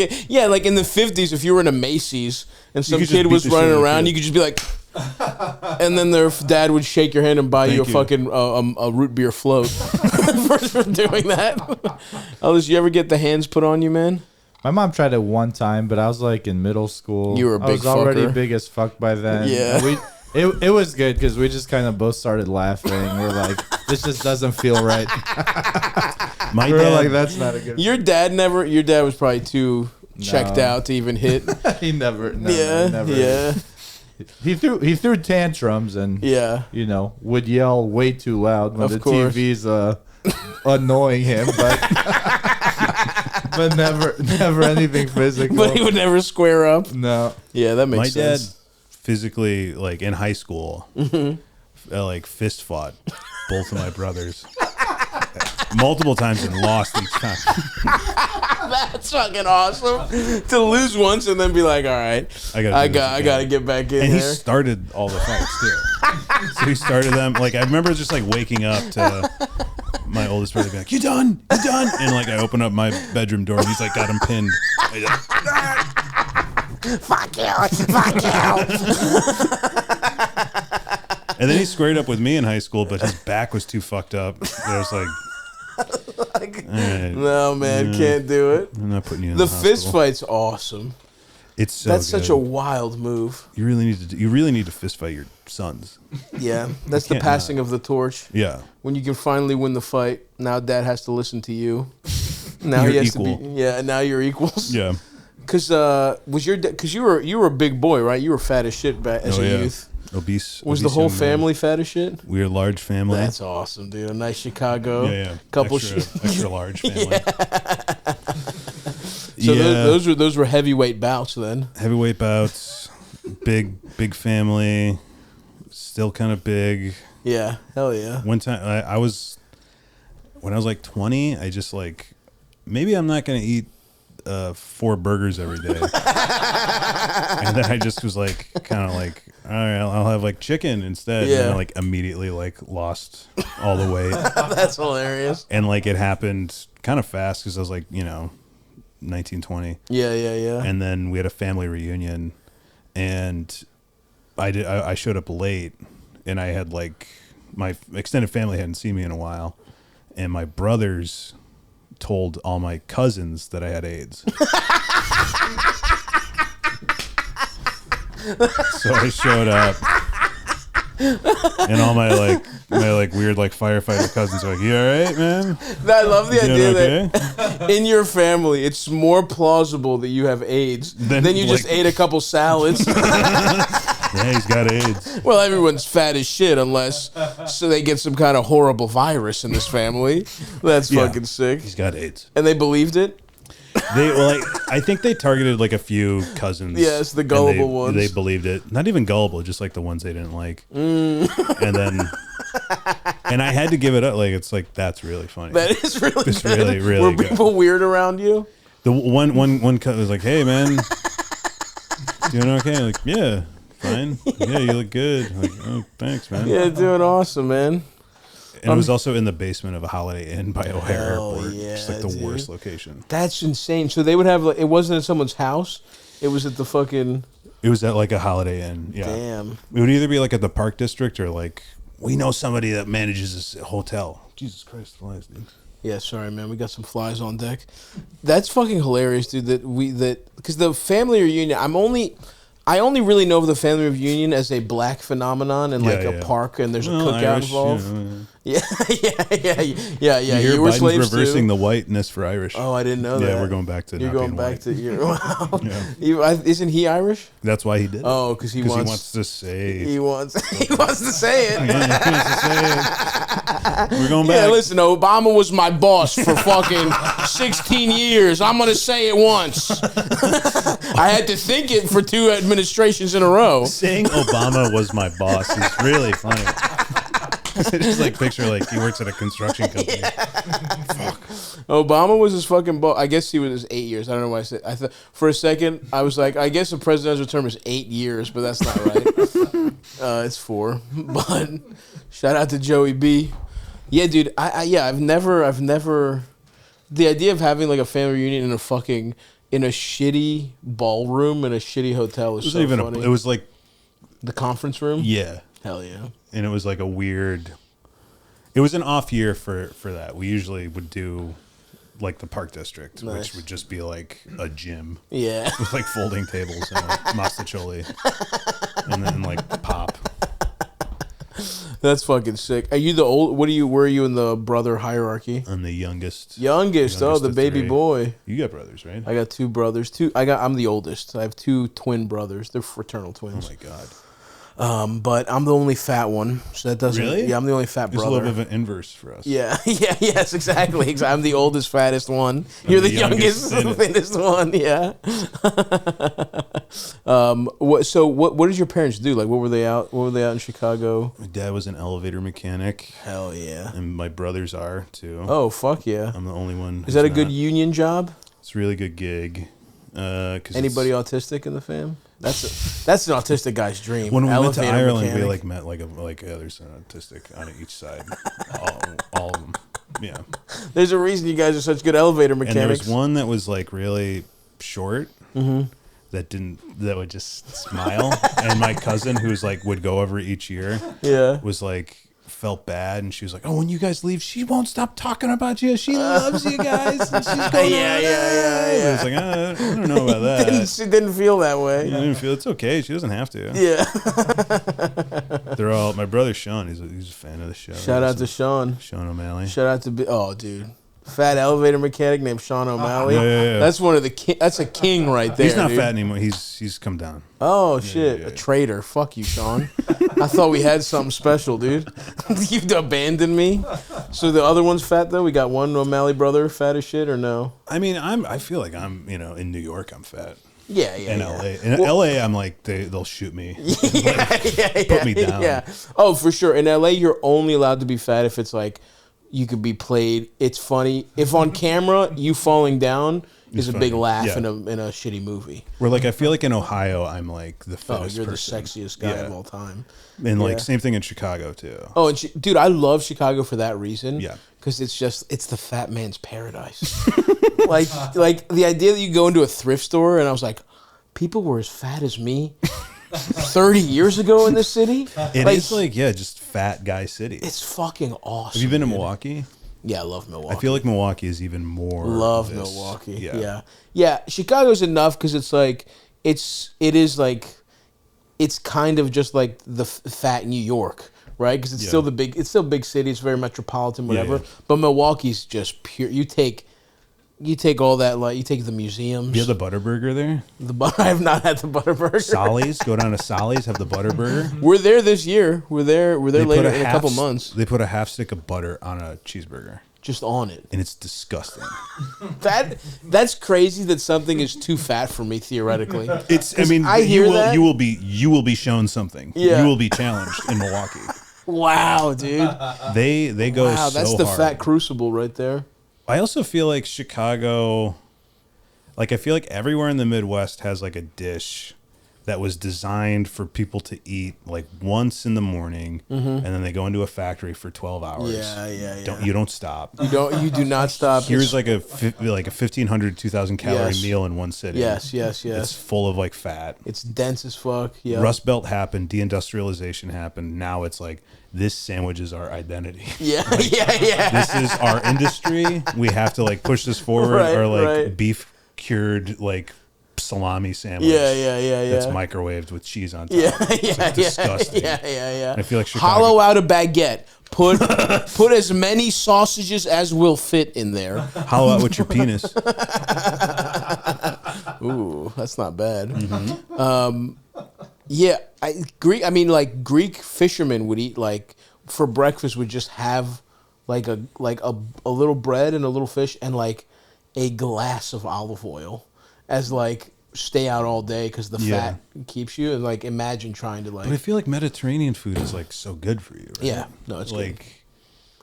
in the 50s, if you were in a Macy's and some kid was running around, you could just be like, and then their dad would shake your hand and buy you a fucking a root beer float for doing that. Ellis, you ever get the hands put on you, man? My mom tried it one time, but I was like in middle school. You were a big I was already fucker. big as fuck by then. Yeah. And it was good because we just kind of both started laughing. We're like, this just doesn't feel right. My We're dad, like, that's not a good. Your dad was probably too checked out to even hit. He never. No, Yeah, he never. yeah. He threw tantrums and Yeah. would yell way too loud when Of the course. TV's annoying him, but never anything physical. But he would never square up. No. Yeah, that my makes dad sense. physically, like in high school, like fist fought both of my brothers multiple times and lost each time. That's fucking awesome. To lose once and then be like, all right, I gotta get back in And here. he started all the fights too. So he started them. Like I remember just like waking up to my oldest brother being like, "You done? You done?" And like I open up my bedroom door and he's like got him pinned. He's like, Fuck you. and then he squared up with me in high school, but his back was too fucked up. I was like, all right, No, man, can't do it. I'm not putting you in The the fist hospital. fight's awesome. It's so That's good. such a wild move. You really need to fist fight your sons. Yeah, that's the can't passing of the torch. Yeah. When you can finally win the fight, now dad has to listen to you. Now You're he has equal. to be. Yeah, now you're equals. Yeah. Because you were a big boy, right? You were fat as shit back as a youth. Obese. Was the obese whole young man. family fat as shit? We're a large family. That's awesome, dude. A nice Chicago. yeah. Couple extra large family. So those were heavyweight bouts then. Heavyweight bouts, big family, still kind of big. Yeah, hell yeah. One time when I was like 20, I just like, maybe I'm not gonna eat 4 burgers every day. And then I just was like, kind of like, all right, I'll have like chicken instead. Yeah. And then, like immediately like lost all the weight. That's hilarious. And like it happened kind of fast because I was like, 19, 20. Yeah. And then we had a family reunion, and I showed up late, and I had like my extended family hadn't seen me in a while, and my brothers told all my cousins that I had AIDS. So I showed up, and all my weird like firefighter cousins are like, "You all right, man? I love the You doing idea okay?" that in your family, it's more plausible that you have AIDS than you just like- ate a couple salads. Yeah, he's got AIDS. Well, everyone's fat as shit unless so they get some kind of horrible virus in this family. That's Yeah. fucking sick. He's got AIDS. And they believed it? I think they targeted like a few cousins. Yes, the and gullible ones. They believed it. Not even gullible, just like the ones they didn't like. And then, and I had to give it up. Like it's like that's really funny. That is really It's good. really, really Were good. people weird around you? The one cousin was like, "Hey man, doing okay?" I'm like, yeah, fine. Yeah, you look good. I'm like, oh, thanks, man. Yeah, doing awesome, man. And it was also in the basement of a Holiday Inn by O'Hare Hell Airport. yeah, Just like the dude. worst location. That's insane. So they would have like it wasn't at someone's house. It was at the fucking It was at like a Holiday Inn. Yeah. damn. It would either be like at the Park District or like we know somebody that manages this hotel. Jesus Christ, flies, dude. Yeah, sorry, man. We got some flies on deck. That's fucking hilarious, dude. Because the family reunion. I only really know of the family reunion as a black phenomenon and like a park and there's a cookout Irish, involved. Yeah. Yeah. You hear You were Biden's slaves reversing too. the whiteness for Irish. Oh, I didn't know that. Yeah, we're going back to You're not going being back white. to your. Wow. Yeah. Isn't he Irish? That's why he did it. Oh, because he wants to say. he wants to say it. Yeah, he wants to say it. We're going back. Yeah, listen, Obama was my boss for fucking 16 years. I'm going to say it once. I had to think it for 2 administrations in a row. Saying Obama was my boss is really funny. I just like picture like he works at a construction company. Obama was his fucking boss. I guess he was his 8 years. I don't know why I said. I thought for a second I was like, I guess the presidential term is 8 years, but that's not right. It's 4. But shout out to Joey B. Yeah, dude. I've never. The idea of having like a family reunion in a shitty ballroom in a shitty hotel is so funny. It was like the conference room. Yeah. Hell yeah. And it was like a weird. It was an off year for that. We usually would do like the Park District, which would just be like a gym. Yeah. With like folding tables and a mastacholi. And then like pop. That's fucking sick. Are you the old? Where are you in the brother hierarchy? I'm the youngest. The baby boy. You got brothers, right? I got two brothers. I'm the oldest. I have two twin brothers. They're fraternal twins. Oh my god. But I'm the only fat one, so that doesn't. Really? Yeah, I'm the only fat brother. It's a little bit of an inverse for us. Yeah, yes, exactly. I'm the oldest, fattest one. You're the youngest, thinnest one. Yeah. What did your parents do? Like, what were they out in Chicago? My dad was an elevator mechanic. Hell yeah. And my brothers are too. Oh fuck yeah. I'm the only one. Is that a good union job? It's a really good gig. Anybody autistic in the fam? That's an autistic guy's dream. When we went to Ireland, mechanic. we like met there's an autistic on each side, all of them. Yeah. There's a reason you guys are such good elevator mechanics. And there was one that was like really short. Mm-hmm. That would just smile. And my cousin, who's like would go over each year, was like felt bad, and she was like, "Oh, when you guys leave, she won't stop talking about you. She loves you guys." And she's going yeah. I was like, I don't know about that. She didn't feel that way. I didn't feel it's okay. She doesn't have to. Yeah. They're all my brother Sean. He's a fan of the show. Shout out to Sean. Sean O'Malley. Shout out to dude. Fat elevator mechanic named Sean O'Malley. Yeah. That's one of the that's a king right there. He's not dude. fat anymore. He's come down. Oh shit, a traitor. Fuck you, Sean. I thought we had something special, dude. You've abandoned me. So the other one's fat though. We got one O'Malley brother fat as shit or no? I mean, I feel like I'm in New York I'm fat. Yeah. In LA. In LA I'm like they'll shoot me. Put me down. Yeah. Oh, for sure. In LA you're only allowed to be fat if it's like you could be played. It's funny. If on camera you falling down is a big laugh in a shitty movie. Where like I feel like in Ohio I'm like the fittest you're person. the sexiest guy of all time. And like same thing in Chicago too. Oh, and dude, I love Chicago for that reason. Yeah. Because it's the fat man's paradise. like the idea that you go into a thrift store and I was like, people were as fat as me 30 years ago in this city. It's just fat guy city. It's fucking awesome. Have you been to Milwaukee? Yeah, I love Milwaukee. I feel like Milwaukee is even more. Love Milwaukee. Yeah. Chicago's enough because it's like it's kind of just like the fat New York, right? Because it's still big city. It's very metropolitan, whatever. Yeah. But Milwaukee's just pure. You take all that, like you take the museums. You have the Butterburger there? I have not had the Butterburger. Solly's, go down to Solly's, have the Butterburger. We're there this year. We're there later in a couple months. They put a half stick of butter on a cheeseburger. Just on it. And it's disgusting. That's crazy that something is too fat for me theoretically. You will be shown something. Yeah. You will be challenged in Milwaukee. Wow, dude. They go wow, that's the hard. fat crucible right there. I also feel like Chicago, like I feel like everywhere in the Midwest has like a dish that was designed for people to eat like once in the morning, and then they go into a factory for 12 hours. Yeah. You don't stop. You do not stop. Here's like a 1,500, 2,000 calorie meal in one sitting. Yes. It's full of like fat. It's dense as fuck. Yeah. Rust Belt happened, deindustrialization happened. Now it's like this sandwich is our identity. Yeah. This is our industry. We have to like push this forward. Or beef cured like salami sandwich. Yeah. That's microwaved with cheese on top. It's disgusting. Yeah. I feel like Chicago. Hollow out a baguette. Put as many sausages as will fit in there. Hollow out with your penis. Ooh, that's not bad. Mm-hmm. Greek fishermen would eat like for breakfast would just have like a little bread and a little fish and like a glass of olive oil as like stay out all day because the fat keeps you, and like imagine trying to like. But I feel like Mediterranean food is like so good for you. Right? Yeah, no, it's like good.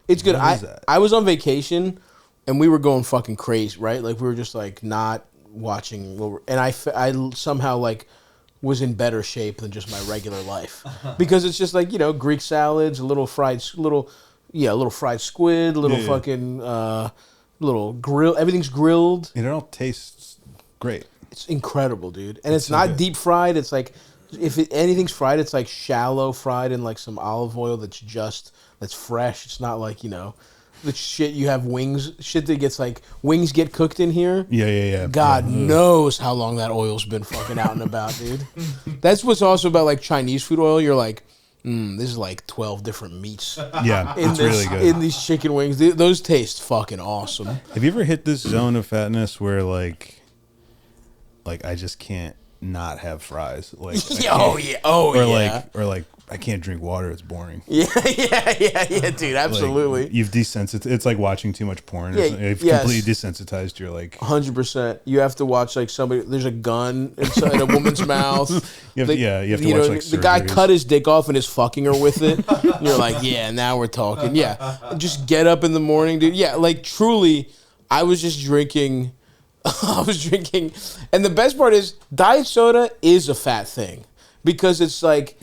It's good. I was on vacation and we were going fucking crazy, right? Like we were just like not watching, and I somehow like was in better shape than just my regular life because it's just like Greek salads, a little fried, little Yeah, a little fried squid, a little fucking little grill. Everything's grilled. And it all tastes great. It's incredible, dude. And it's so not good. deep fried. It's like anything's fried, it's like shallow fried in like some olive oil that's fresh. It's not like, the shit you have shit that gets like wings get cooked in here. Yeah. God knows how long that oil's been fucking out and about, dude. That's what's also about like Chinese food oil. You're like, this is like 12 different meats. Yeah, it's really good. In these chicken wings. Those taste fucking awesome. Have you ever hit this zone of fatness where like I just can't not have fries? Like, or like I can't drink water. It's boring. Yeah, dude, absolutely. Like, you've desensitized. It's like watching too much porn. Or something. You've completely desensitized. You're like 100%. You have to watch like somebody. There's a gun inside a woman's mouth. You have to watch like the guy surgeries. cut his dick off and is fucking her with it. And you're like, yeah, now we're talking. Yeah, just get up in the morning, dude. Yeah, like truly, I was just drinking. And the best part is, diet soda is a fat thing because it's like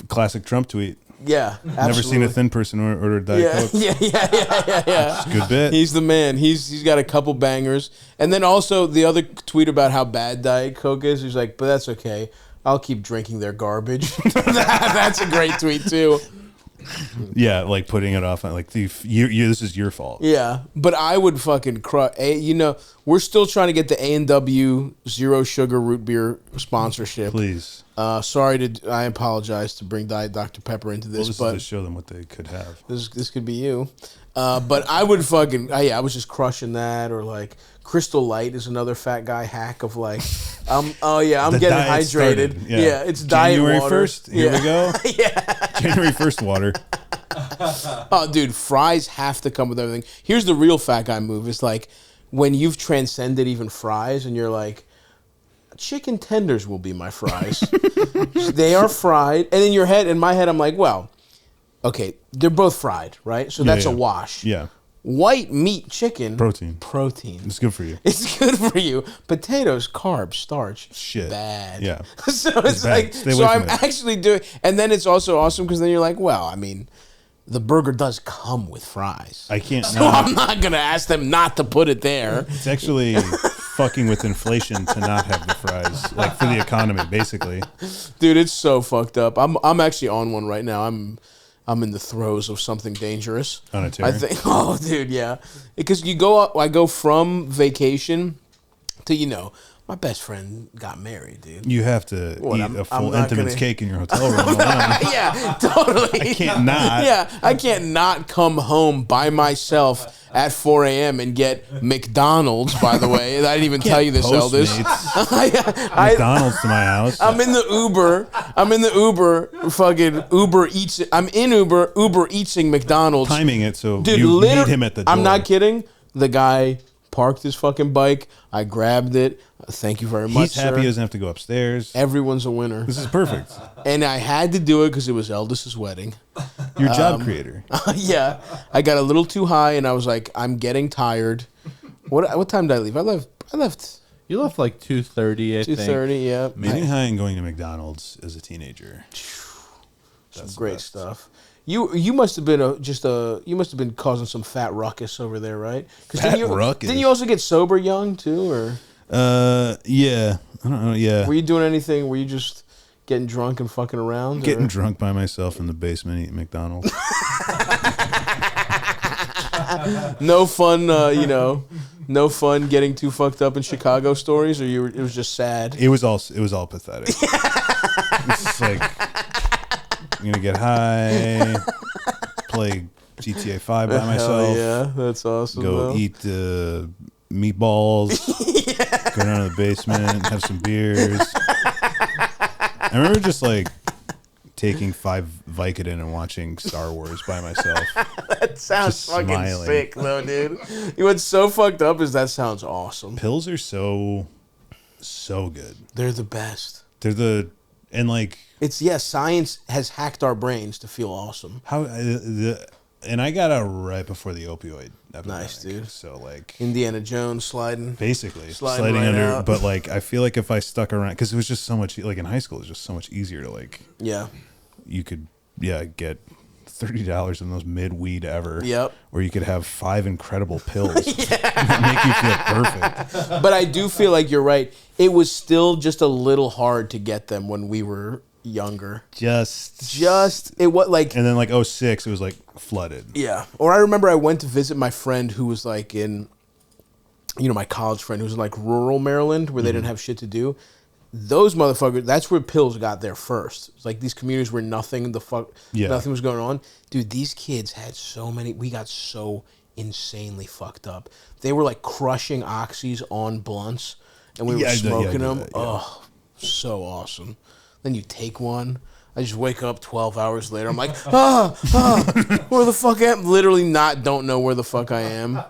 classic Trump tweet. Yeah, absolutely. Never seen a thin person order Diet Coke. Yeah. It's a good bit. He's the man. He's got a couple bangers. And then also the other tweet about how bad Diet Coke is, he's like, but that's okay. I'll keep drinking their garbage. That's a great tweet too. Yeah, like putting it off on like this is your fault. Yeah, but I would fucking crush. We're still trying to get the A&W zero sugar root beer sponsorship. Please. I apologize to bring Diet Dr. Pepper into this, Well, this is to show them what they could have. This could be you. But I would fucking I was just crushing that, or like Crystal Light is another fat guy hack of like, I'm getting hydrated. Started. Yeah, it's diet January water. 1st. Here we go. Yeah, January 1st water. Oh, dude, fries have to come with everything. Here's the real fat guy move. It's like when you've transcended even fries, and you're like, chicken tenders will be my fries. They are fried, and in my head, I'm like, well, okay, they're both fried, right? So that's a wash. Yeah. White meat chicken. Protein. It's good for you. It's good for you. Potatoes, carbs, starch. Shit. Bad. Yeah. So it's like, I'm actually doing, and then it's also awesome because then you're like, well, I mean, the burger does come with fries. I can't. So I'm not going to ask them not to put it there. It's actually fucking with inflation to not have the fries, like for the economy, basically. Dude, it's so fucked up. I'm actually on one right now. I'm in the throes of something dangerous. On a tear? I think. Oh, dude, yeah. Because I go from vacation to, my best friend got married, dude. You have to eat a full Entenmann's cake in your hotel room alone. Yeah, totally. I can't not. Yeah, I can't not come home by myself at 4 a.m. and get McDonald's, by the way. I didn't even tell you this, Eldest. McDonald's to my house. I'm in the Uber, fucking Uber Eats. I'm in Uber Eating McDonald's. Timing it so dude, you meet him at the door. I'm not kidding. The guy parked his fucking bike. I grabbed it. Thank you very much, He's happy sir. he doesn't have to go upstairs. Everyone's a winner. This is perfect. And I had to do it because it was Eldest's wedding. You're a job creator. Yeah. I got a little too high, and I was like, I'm getting tired. What time did I leave? I left. You left like 2:30, I think. 2:30, yeah. Getting high and going to McDonald's as a teenager. That's great stuff. You must have been you must have been causing some fat ruckus over there, right? Ruckus. Didn't you also get sober young too, or? Yeah. I don't know. Yeah. Were you doing anything? Were you just getting drunk and fucking around? Getting drunk by myself in the basement eating McDonald's. No fun, no fun getting too fucked up in Chicago stories, or it was just sad. It was all pathetic. It's just like I'm gonna get high, play GTA 5 by myself. Hell yeah, that's awesome. Go eat meatballs. Go down to the basement, have some beers. I remember just like taking 5 Vicodin and watching Star Wars by myself. That sounds just fucking smiling. sick, though, dude. What's so fucked up is that sounds awesome. Pills are so good. They're the best. Science has hacked our brains to feel awesome. And I got out right before the opioid epidemic. Nice, dude. So like Indiana Jones sliding sliding right under. out. But like I feel like if I stuck around, because it was just so much like in high school, it was just so much easier to like. Yeah. You could get $30 in those mid-weed ever. Yep. Or you could have 5 incredible pills that make you feel perfect. But I do feel like you're right. It was still just a little hard to get them when we were younger. Just it was like, and then like 06, it was like flooded. Yeah. Or I remember I went to visit my friend who was like in, my college friend who was in like rural Maryland where they didn't have shit to do. Those motherfuckers, that's where pills got there first. It's like these communities where nothing was going on. Dude, these kids had we got so insanely fucked up. They were like crushing oxys on blunts and we were smoking them. That, Oh, so awesome. Then you take one. I just wake up 12 hours later. I'm like, where the fuck am I? Literally don't know where the fuck I am.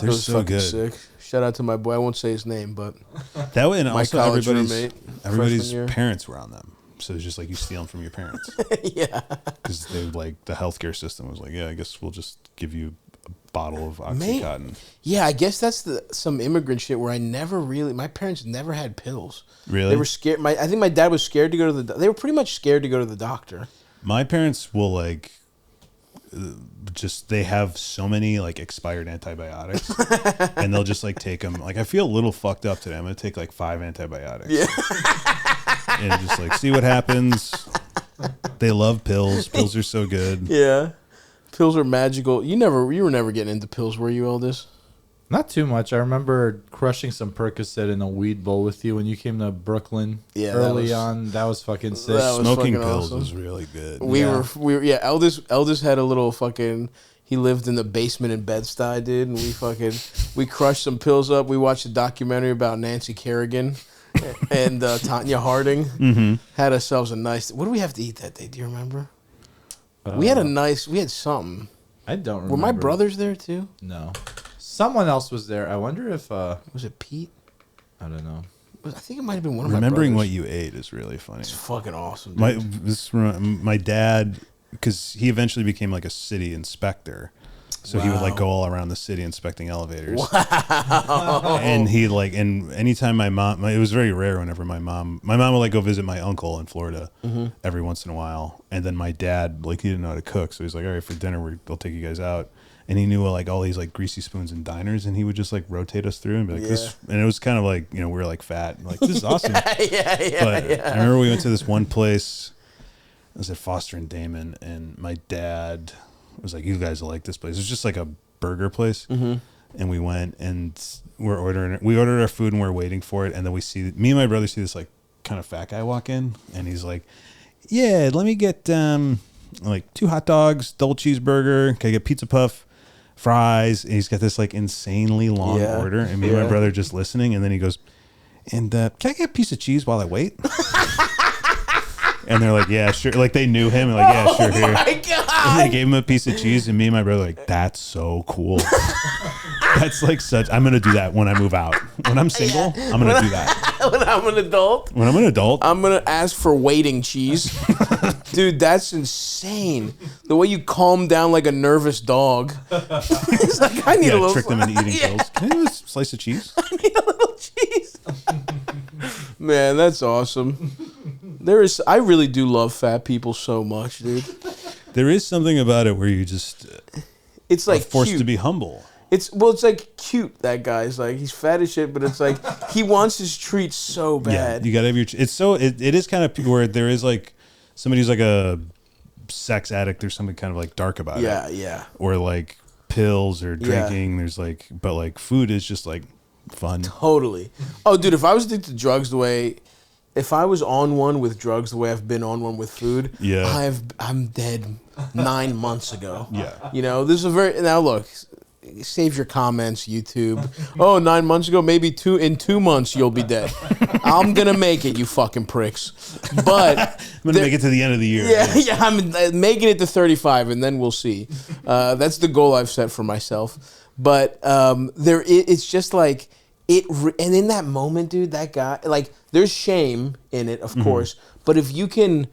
They're so good. Sick. Shout out to my boy. I won't say his name, but that way, and my also everybody's year. Parents were on them. So it's just like you steal them from your parents. Yeah. Because they like the healthcare system was like, yeah, I guess we'll just give you a bottle of Oxycontin. Yeah, I guess that's some immigrant shit where my parents never had pills. Really? They were scared. I think my dad was scared to go to they were pretty much scared to go to the doctor. My parents will like, they have so many like expired antibiotics and they'll just like take them. Like I feel a little fucked up today. I'm going to take like 5 antibiotics. Yeah. And just like see what happens. They love pills. Pills are so good. Yeah. Pills are magical. You were never getting into pills, were you, Eldest? Not too much. I remember crushing some Percocet in a weed bowl with you when you came to Brooklyn early on. That was fucking sick. Smoking pills was really good. We were Eldest had a little fucking, he lived in the basement in Bed-Stuy, dude, and we crushed some pills up. We watched a documentary about Nancy Kerrigan and Tanya Harding. Mm-hmm. Had ourselves a nice, what did we have to eat that day? Do you remember? We had something. I don't remember. Were my brothers there too? No. Someone else was there. I wonder if... was it Pete? I don't know. I think it might have been one of my brothers. Remembering what you ate is really funny. It's fucking awesome, dude. My dad, because he eventually became like a city inspector. So he would like go all around the city inspecting elevators. Wow. And and anytime my mom, it was very rare whenever my mom would like go visit my uncle in Florida every once in a while. And then my dad, like he didn't know how to cook. So he's like, all right, for dinner, we'll take you guys out. And he knew like all these like greasy spoons and diners, and he would just like rotate us through and be like this. And it was kind of like, we were like fat and like, this is awesome. But I remember we went to this one place. It was at Foster and Damon, and my dad was like, you guys will like this place. It was just like a burger place. Mm-hmm. And we went and we ordered our food and we're waiting for it. And then me and my brother see this like kind of fat guy walk in, and he's like, yeah, let me get like 2 hot dogs, double cheeseburger. Can I get pizza puff, fries? And he's got this like insanely long order. And me and my brother just listening. And then he goes, and can I get a piece of cheese while I wait? And they're like, yeah, sure. Like they knew him and like, yeah, sure, here. Oh my God. And they gave him a piece of cheese, and me and my brother were like, that's so cool. That's like I'm going to do that when I move out. When I'm single, I'm going to do that. When I'm an adult, I'm going to ask for waiting cheese. Dude, that's insane. The way you calm down like a nervous dog. It's like, I need a little... trick them into eating pills. Can I have a slice of cheese? I need a little cheese. Man, that's awesome. I really do love fat people so much, dude. There is something about it where you just it's like forced cute. to be humble. It's like cute. That guy's like, he's fat as shit, but it's like he wants his treats so bad. Yeah, you gotta have your. It is kind of where there is like somebody who's like a sex addict. There's something kind of like dark about it. Yeah. Or like pills or drinking. There's like, but like food is just like fun. Totally. Oh, dude, if I was addicted to drugs if I was on one with drugs the way I've been on one with food, I'm dead 9 months ago. Yeah. This is now look, save your comments, YouTube. Oh, 9 months ago, maybe in 2 months you'll be dead. I'm gonna make it, you fucking pricks. But I'm gonna make it to the end of the year. Yeah, I'm making it to 35, and then we'll see. That's the goal I've set for myself. But it's just like and in that moment, dude, that guy, like, there's shame in it, of course. But if you can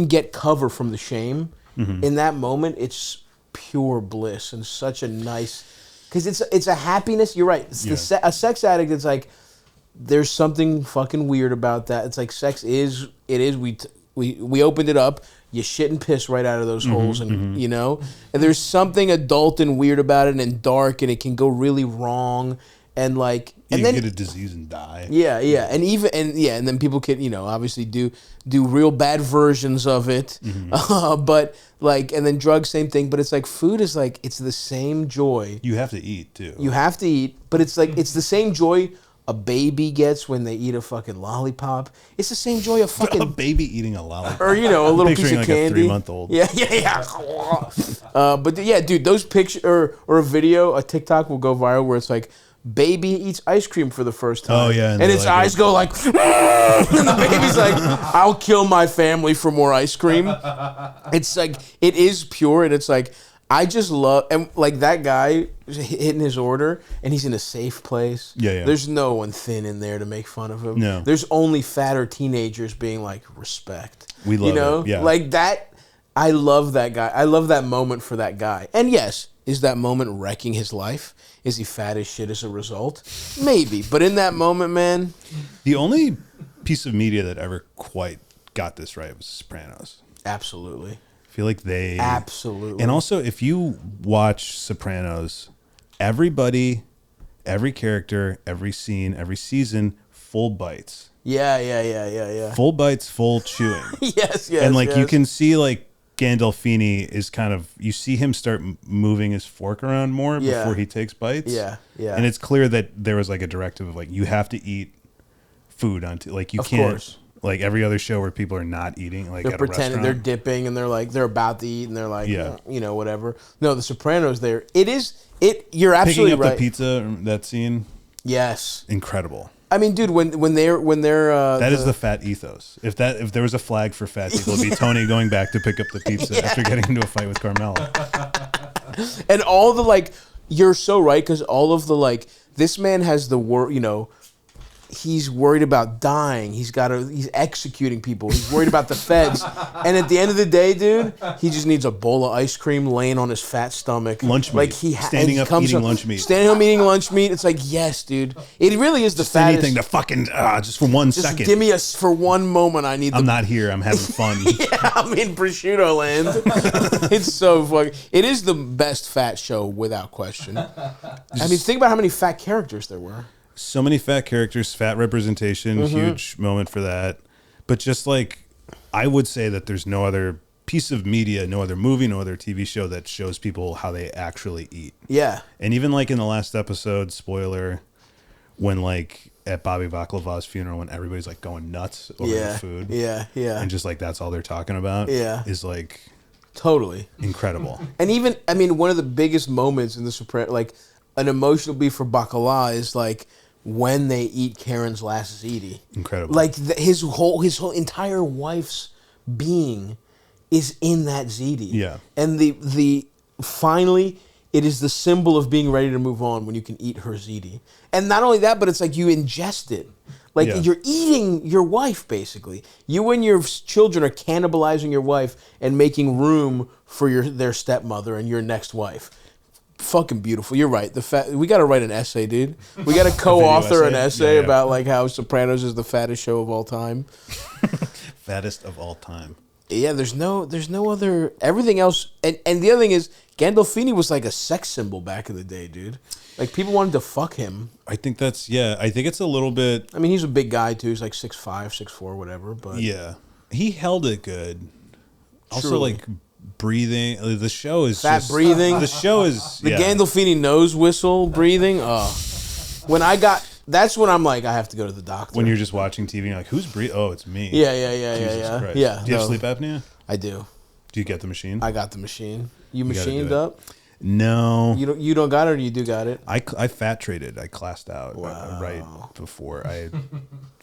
get cover from the shame in that moment, it's pure bliss and such a nice, because it's a happiness. You're right. It's a sex addict. It's like there's something fucking weird about that. It's like sex is. It is. we opened it up. You shit and piss right out of those holes, and you know, and there's something adult and weird about it, and dark, and it can go really wrong, and like, and you then get a disease and die. Yeah, and then people can, obviously do real bad versions of it, but like, and then drugs, same thing. But it's like food is like it's the same joy. You have to eat too. You have to eat, but it's like it's the same joy a baby gets when they eat a fucking lollipop. It's the same joy a fucking a baby eating a lollipop, or a little piece of like candy. A 3-month-old. Yeah. But yeah, dude, those pictures or a video, a TikTok will go viral where it's like baby eats ice cream for the first time. Oh yeah, and its eyes go like, and the baby's like, "I'll kill my family for more ice cream." It's like it is pure, and it's like. I just love, and like that guy hitting his order, and he's in a safe place. Yeah. There's no one thin in there to make fun of him. No. There's only fatter teenagers being like, respect. We love it. Yeah. Like that. I love that guy. I love that moment for that guy. And yes, is that moment wrecking his life? Is he fat as shit as a result? Maybe. But in that moment, man. The only piece of media that ever quite got this right was Sopranos. Absolutely. I feel like they absolutely, and also if you watch Sopranos, everybody, every character, every scene, every season, full bites. Yeah. Full bites, full chewing. yes. And like you can see like Gandolfini is kind of you see him start moving his fork around more before he takes bites. Yeah. And it's clear that there was like a directive of like you have to eat food onto like you can't. Course. Like every other show where people are not eating, like they're at pretending a they're dipping and they're like they're about to eat and they're like yeah. Whatever. No, The Sopranos. You're absolutely picking up right. the pizza, that scene. Yes, incredible. I mean, dude, when they're that is the fat ethos. If there was a flag for fat people, it'd be Tony going back to pick up the pizza after getting into a fight with Carmela. And all the like, you're so right because all of the like, this man has the word, he's worried about dying. He's executing people. He's worried about the feds. And at the end of the day, dude, he just needs a bowl of ice cream laying on his fat stomach. Lunch meat. Like standing up eating lunch meat. Standing up eating lunch meat. It's like, yes, dude. It really is the just fattest. Anything to fucking, just for 1 second. Give me for one moment. I need I'm not here. I'm having fun. Yeah, I'm in prosciutto land. It's so fucking. It is the best fat show without question. I mean, think about how many fat characters there were. So many fat characters, fat representation, huge moment for that. But just like, I would say that there's no other piece of media, no other movie, no other TV show that shows people how they actually eat. Yeah. And even like in the last episode, spoiler, when like at Bobby Baklava's funeral, when everybody's like going nuts over the food. Yeah. And just like that's all they're talking about. Yeah. Is like totally incredible. And even, I mean, one of the biggest moments in the Sopranos, like an emotional beat for Bacala is like, when they eat Karen's last ziti. Incredible. Like his whole entire wife's being is in that ziti. Yeah. And the finally it is the symbol of being ready to move on when you can eat her ziti. And not only that, but it's like you ingest it. Like you're eating your wife basically. You and your children are cannibalizing your wife and making room for their stepmother and your next wife. Fucking beautiful. You're right. We got to write an essay, dude. We got to co-author an essay about like how Sopranos is the fattest show of all time. Fattest of all time. Yeah, there's no other. Everything else, and the other thing is, Gandolfini was like a sex symbol back in the day, dude. Like people wanted to fuck him. I think that's I think it's a little bit. I mean, he's a big guy too. He's like 6'5", 6'4", whatever. But yeah, he held it good. Also, Truly. like. Breathing. The show is fat just, breathing. The show is the Gandolfini nose whistle breathing. That's when I'm like, I have to go to the doctor. When you're just watching TV, and you're like, who's breathing? Oh, it's me. Yeah. Christ. Yeah. Do you have sleep apnea? I do. Do you get the machine? I got the machine. You gotta machined do it. up? No. You don't got it, or you do got it? I fat traded. I classed out right before I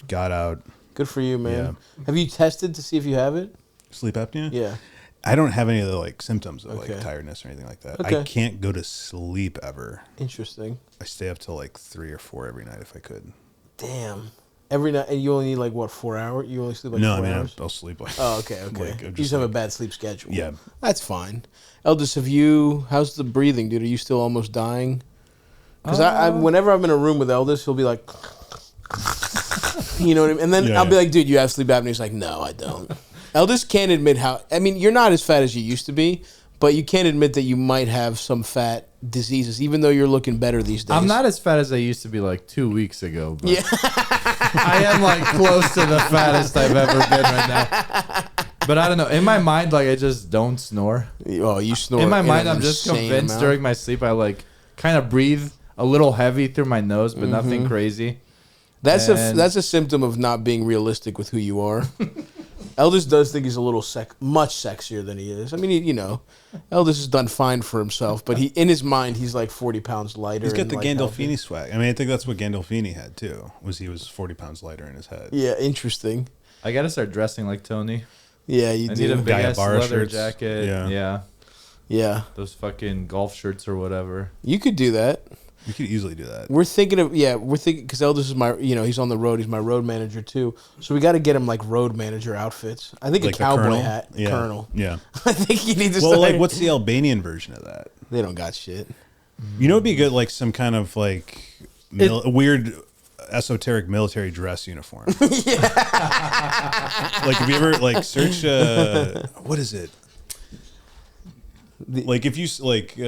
got out. Good for you, man. Yeah. Have you tested to see if you have it? Sleep apnea? Yeah. I don't have any of the like symptoms of like tiredness or anything like that. Okay. I can't go to sleep ever. Interesting. I stay up till like 3 or 4 every night if I could. Damn. Every night, and you only need like what, 4 hours? You only sleep like 4 hours? I'll sleep like. Oh, okay. Like, You just have a bad sleep schedule. Yeah, that's fine. Eldest, how's the breathing, dude? Are you still almost dying? Because whenever I'm in a room with Eldest, he'll be like, you know what I mean? And then I'll be like, dude, you have sleep apnea? He's like, no, I don't. Eldest can't admit how. I mean, you're not as fat as you used to be, but you can't admit that you might have some fat diseases, even though you're looking better these days. I'm not as fat as I used to be like 2 weeks ago. But yeah. I am like close to the fattest I've ever been right now. But I don't know. In my mind, like I just don't snore. Oh, you snore. In my mind, I'm just convinced during my sleep I like kind of breathe a little heavy through my nose, but nothing crazy. That's a symptom of not being realistic with who you are. Eldest does think he's a little much sexier than he is. I mean, Eldest has done fine for himself, but in his mind, he's like 40 pounds lighter. He's got the like Gandolfini swag. I mean, I think that's what Gandolfini had too. He was 40 pounds lighter in his head. Yeah, interesting. I gotta start dressing like Tony. Yeah, you do. I need a big ass leather shirts. jacket. Yeah. Those fucking golf shirts or whatever. You could do that. You could easily do that. We're thinking because Eldest is my, he's on the road. He's my road manager too. So we got to get him like road manager outfits. I think like a cowboy hat, Colonel. Yeah. I think he needs to. Well, like, what's the Albanian version of that? They don't got shit. You know, it'd be good, like some kind of like weird, esoteric military dress uniform. Yeah. Like, have you ever like search? What is it? Like, if you like.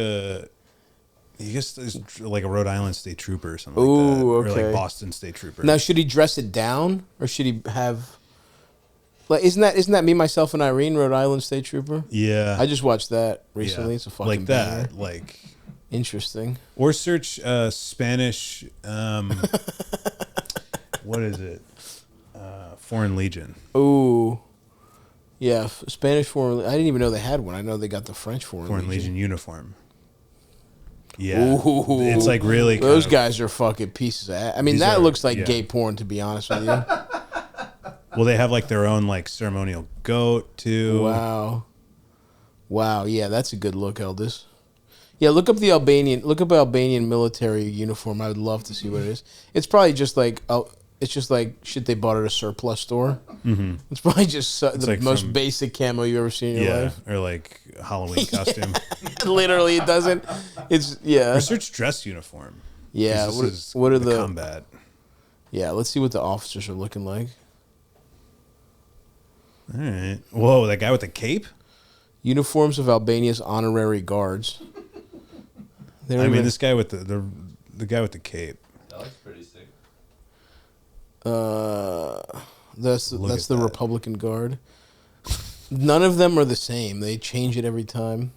I guess it's like a Rhode Island State Trooper or something like that. Or like Boston State Trooper. Now, should he dress it down or should he have like isn't that Me, Myself, and Irene, Rhode Island State Trooper? Yeah. I just watched that recently. Yeah. It's a fucking like that. Banger. Like interesting. Or search Spanish what is it? Foreign Legion. Ooh. Yeah, Spanish Foreign I didn't even know they had one. I know they got the French Foreign Legion uniform. Yeah, ooh, it's like really. Those guys are fucking pieces of ass. I mean, that looks like gay porn, to be honest with you. Well, they have like their own like ceremonial goat too. Wow. Yeah, that's a good look, Eldest. Yeah, look up Albanian military uniform. I would love to see what it is. It's probably just like shit they bought at a surplus store. Mm-hmm. It's probably just the like most basic camo you ever seen in your life. Or like Halloween costume. Literally, it doesn't. It's Research dress uniform. Yeah, what are the combat? Yeah, let's see what the officers are looking like. All right. Whoa, that guy with the cape. Uniforms of Albania's honorary guards. This guy with the guy with the cape. That looks pretty sick. That's the Republican Guard. None of them are the same. They change it every time.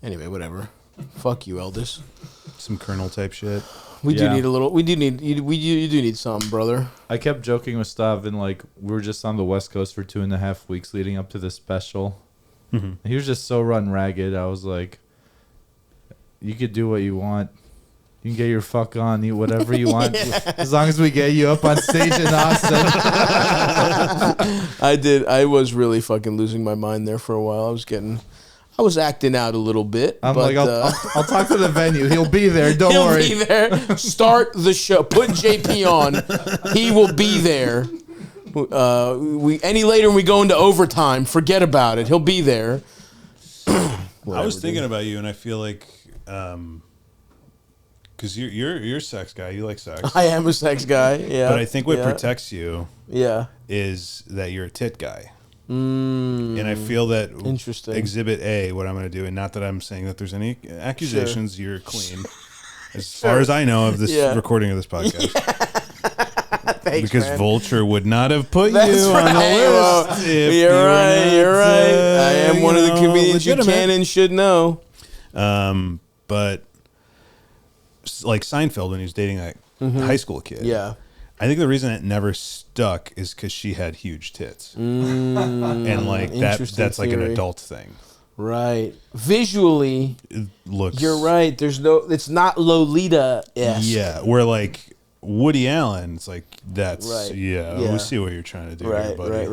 Anyway, whatever. Fuck you, Eldest. Some colonel type shit. We do need a little. You do need something, brother. I kept joking with Stav, and like we were just on the West Coast for 2.5 weeks leading up to this special. Mm-hmm. He was just so run ragged. I was like, "You could do what you want. You can get your fuck on, eat whatever you want, as long as we get you up on stage in Austin." I was really fucking losing my mind there for a while. I was acting out a little bit. I'll talk to the venue. He'll be there. Don't worry. He'll be there. Start the show. Put JP on. He will be there. Any later when we go into overtime, forget about it. He'll be there. I was thinking about you, and I feel like, because you're a sex guy, you like sex. I am a sex guy. Yeah. But I think what protects you, is that you're a tit guy. And I feel that Exhibit A, what I'm going to do, and not that I'm saying that there's any accusations, you're clean, as far as I know of this recording of this podcast. Thanks, because man. Vulture would not have put you on the list. Well, you're right. I am one of the comedians you can and should know. But like Seinfeld, when he was dating that high school kid. Yeah. I think the reason it never stuck is because she had huge tits, and like that's like an adult thing, right? Visually, it looks. You're right. It's not Lolita-esque. Yeah, where like Woody Allen, it's like that's right. We see what you're trying to do, right? Here, buddy.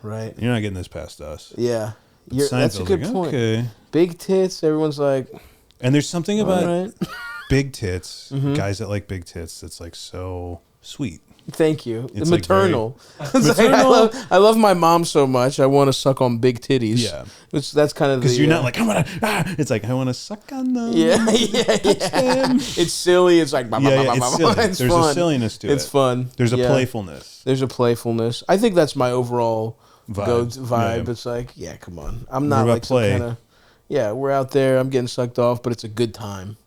Right. You're not getting this past us. Yeah, that's a good point. Okay. Big tits. Everyone's like, and there's something about big tits, guys that like big tits. That's like so sweet. Thank you. It's maternal. Maternal. I love my mom so much. I want to suck on big titties. Yeah. That's kind of because you're not like I want to. It's like I want to suck on them. Yeah. It's silly. It's like it's silly. It's There's fun. a silliness to it. It's fun. There's a playfulness. There's a playfulness. I think that's my overall vibe. Yeah. It's like, yeah, come on. I'm not about like some play? kind of. Yeah, we're out there. I'm getting sucked off, but it's a good time.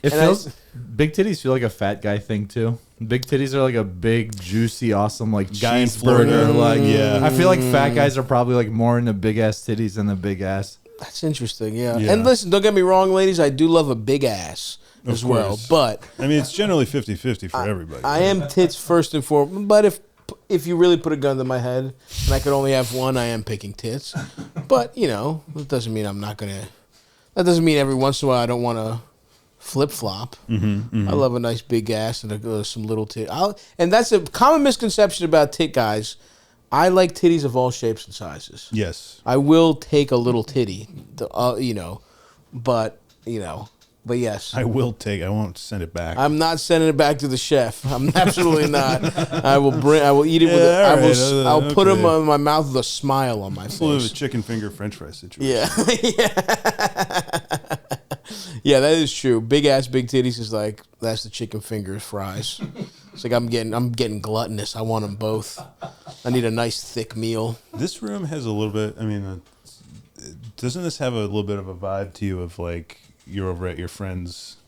It feels big titties feel like a fat guy thing too. Big titties are like a big, juicy, awesome like Guy in Florida. cheeseburger. Like, Yeah. I feel like fat guys are probably like more into big ass titties than the big ass. That's interesting, yeah. Yeah. And listen, don't get me wrong, ladies. I do love a big ass as well. course. But I mean, it's generally 50-50 for everybody. I am tits first and foremost. But if you really put a gun to my head and I could only have one, I am picking tits. But, you know, that doesn't mean I'm not going to. That doesn't mean every once in a while I don't want to flip-flop. I love a nice big ass and some little tit. And that's a common misconception about tit guys. I like titties of all shapes and sizes. Yes. I will take a little titty, you know, but yes. I won't send it back. I'm not sending it back to the chef. I'm absolutely not. I will eat it with I'll put them in my mouth with a smile on my It's a little face. chicken finger French fry situation. Yeah. Yeah, that is true. Big ass, big titties is like, that's the chicken fingers fries. It's like I'm getting gluttonous. I want them both. I need a nice thick meal. This room has a little bit, I mean, doesn't this have a little bit of a vibe to you of like you're over at your friend's?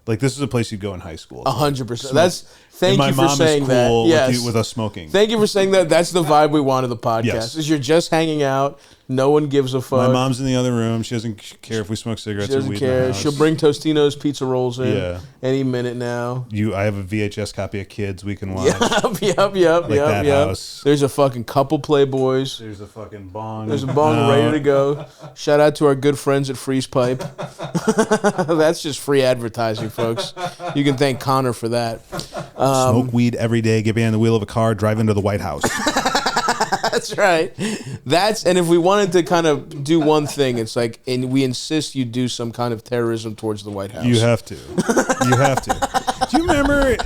Like this is a place you go in high school. 100%. Thank you for mom saying is that. cool Yes. with us smoking. Thank you for saying that. That's the vibe we want of the podcast. Yes. Is you're just hanging out. No one gives a fuck. My mom's in the other room. She doesn't care if we smoke cigarettes She doesn't or weed in care. the house. She'll bring Tostino's pizza rolls in Yeah. any minute now. I have a VHS copy of Kids we can watch. Yep. that house. There's a fucking couple Playboys. There's a fucking bong. There's a bong ready to go. Shout out to our good friends at Freeze Pipe. That's just free advertising, folks. You can thank Connor for that. Smoke weed every day, get behind the wheel of a car, drive into the White House. That's right. And if we wanted to kind of do one thing, it's like, and we insist you do some kind of terrorism towards the White House. You have to. You have to. Do you remember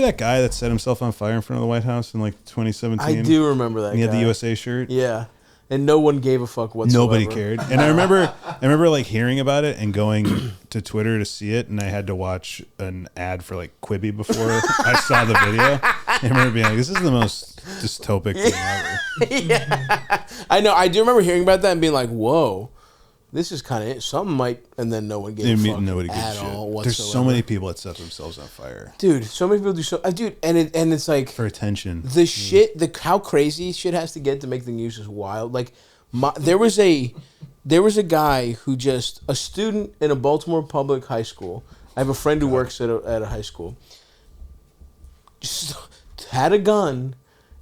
that guy that set himself on fire in front of the White House in like 2017? I do remember that. He had guy. the USA shirt. Yeah. And no one gave a fuck whatsoever. Nobody cared. And I remember like hearing about it and going to Twitter to see it, and I had to watch an ad for like Quibi before I saw the video. I remember being like, this is the most dystopic thing ever. Yeah. I know. I do remember hearing about that and being like, whoa, this is kind of something might, and then no one gave a fuck Nobody gives at a shit. all whatsoever. There's so many people that set themselves on fire. Dude, so many people do so. Dude, and it's like For attention. the shit, how crazy shit has to get to make the news is wild. Like, there was a guy who a student in a Baltimore public high school. I have a friend who works at a high school. Just had a gun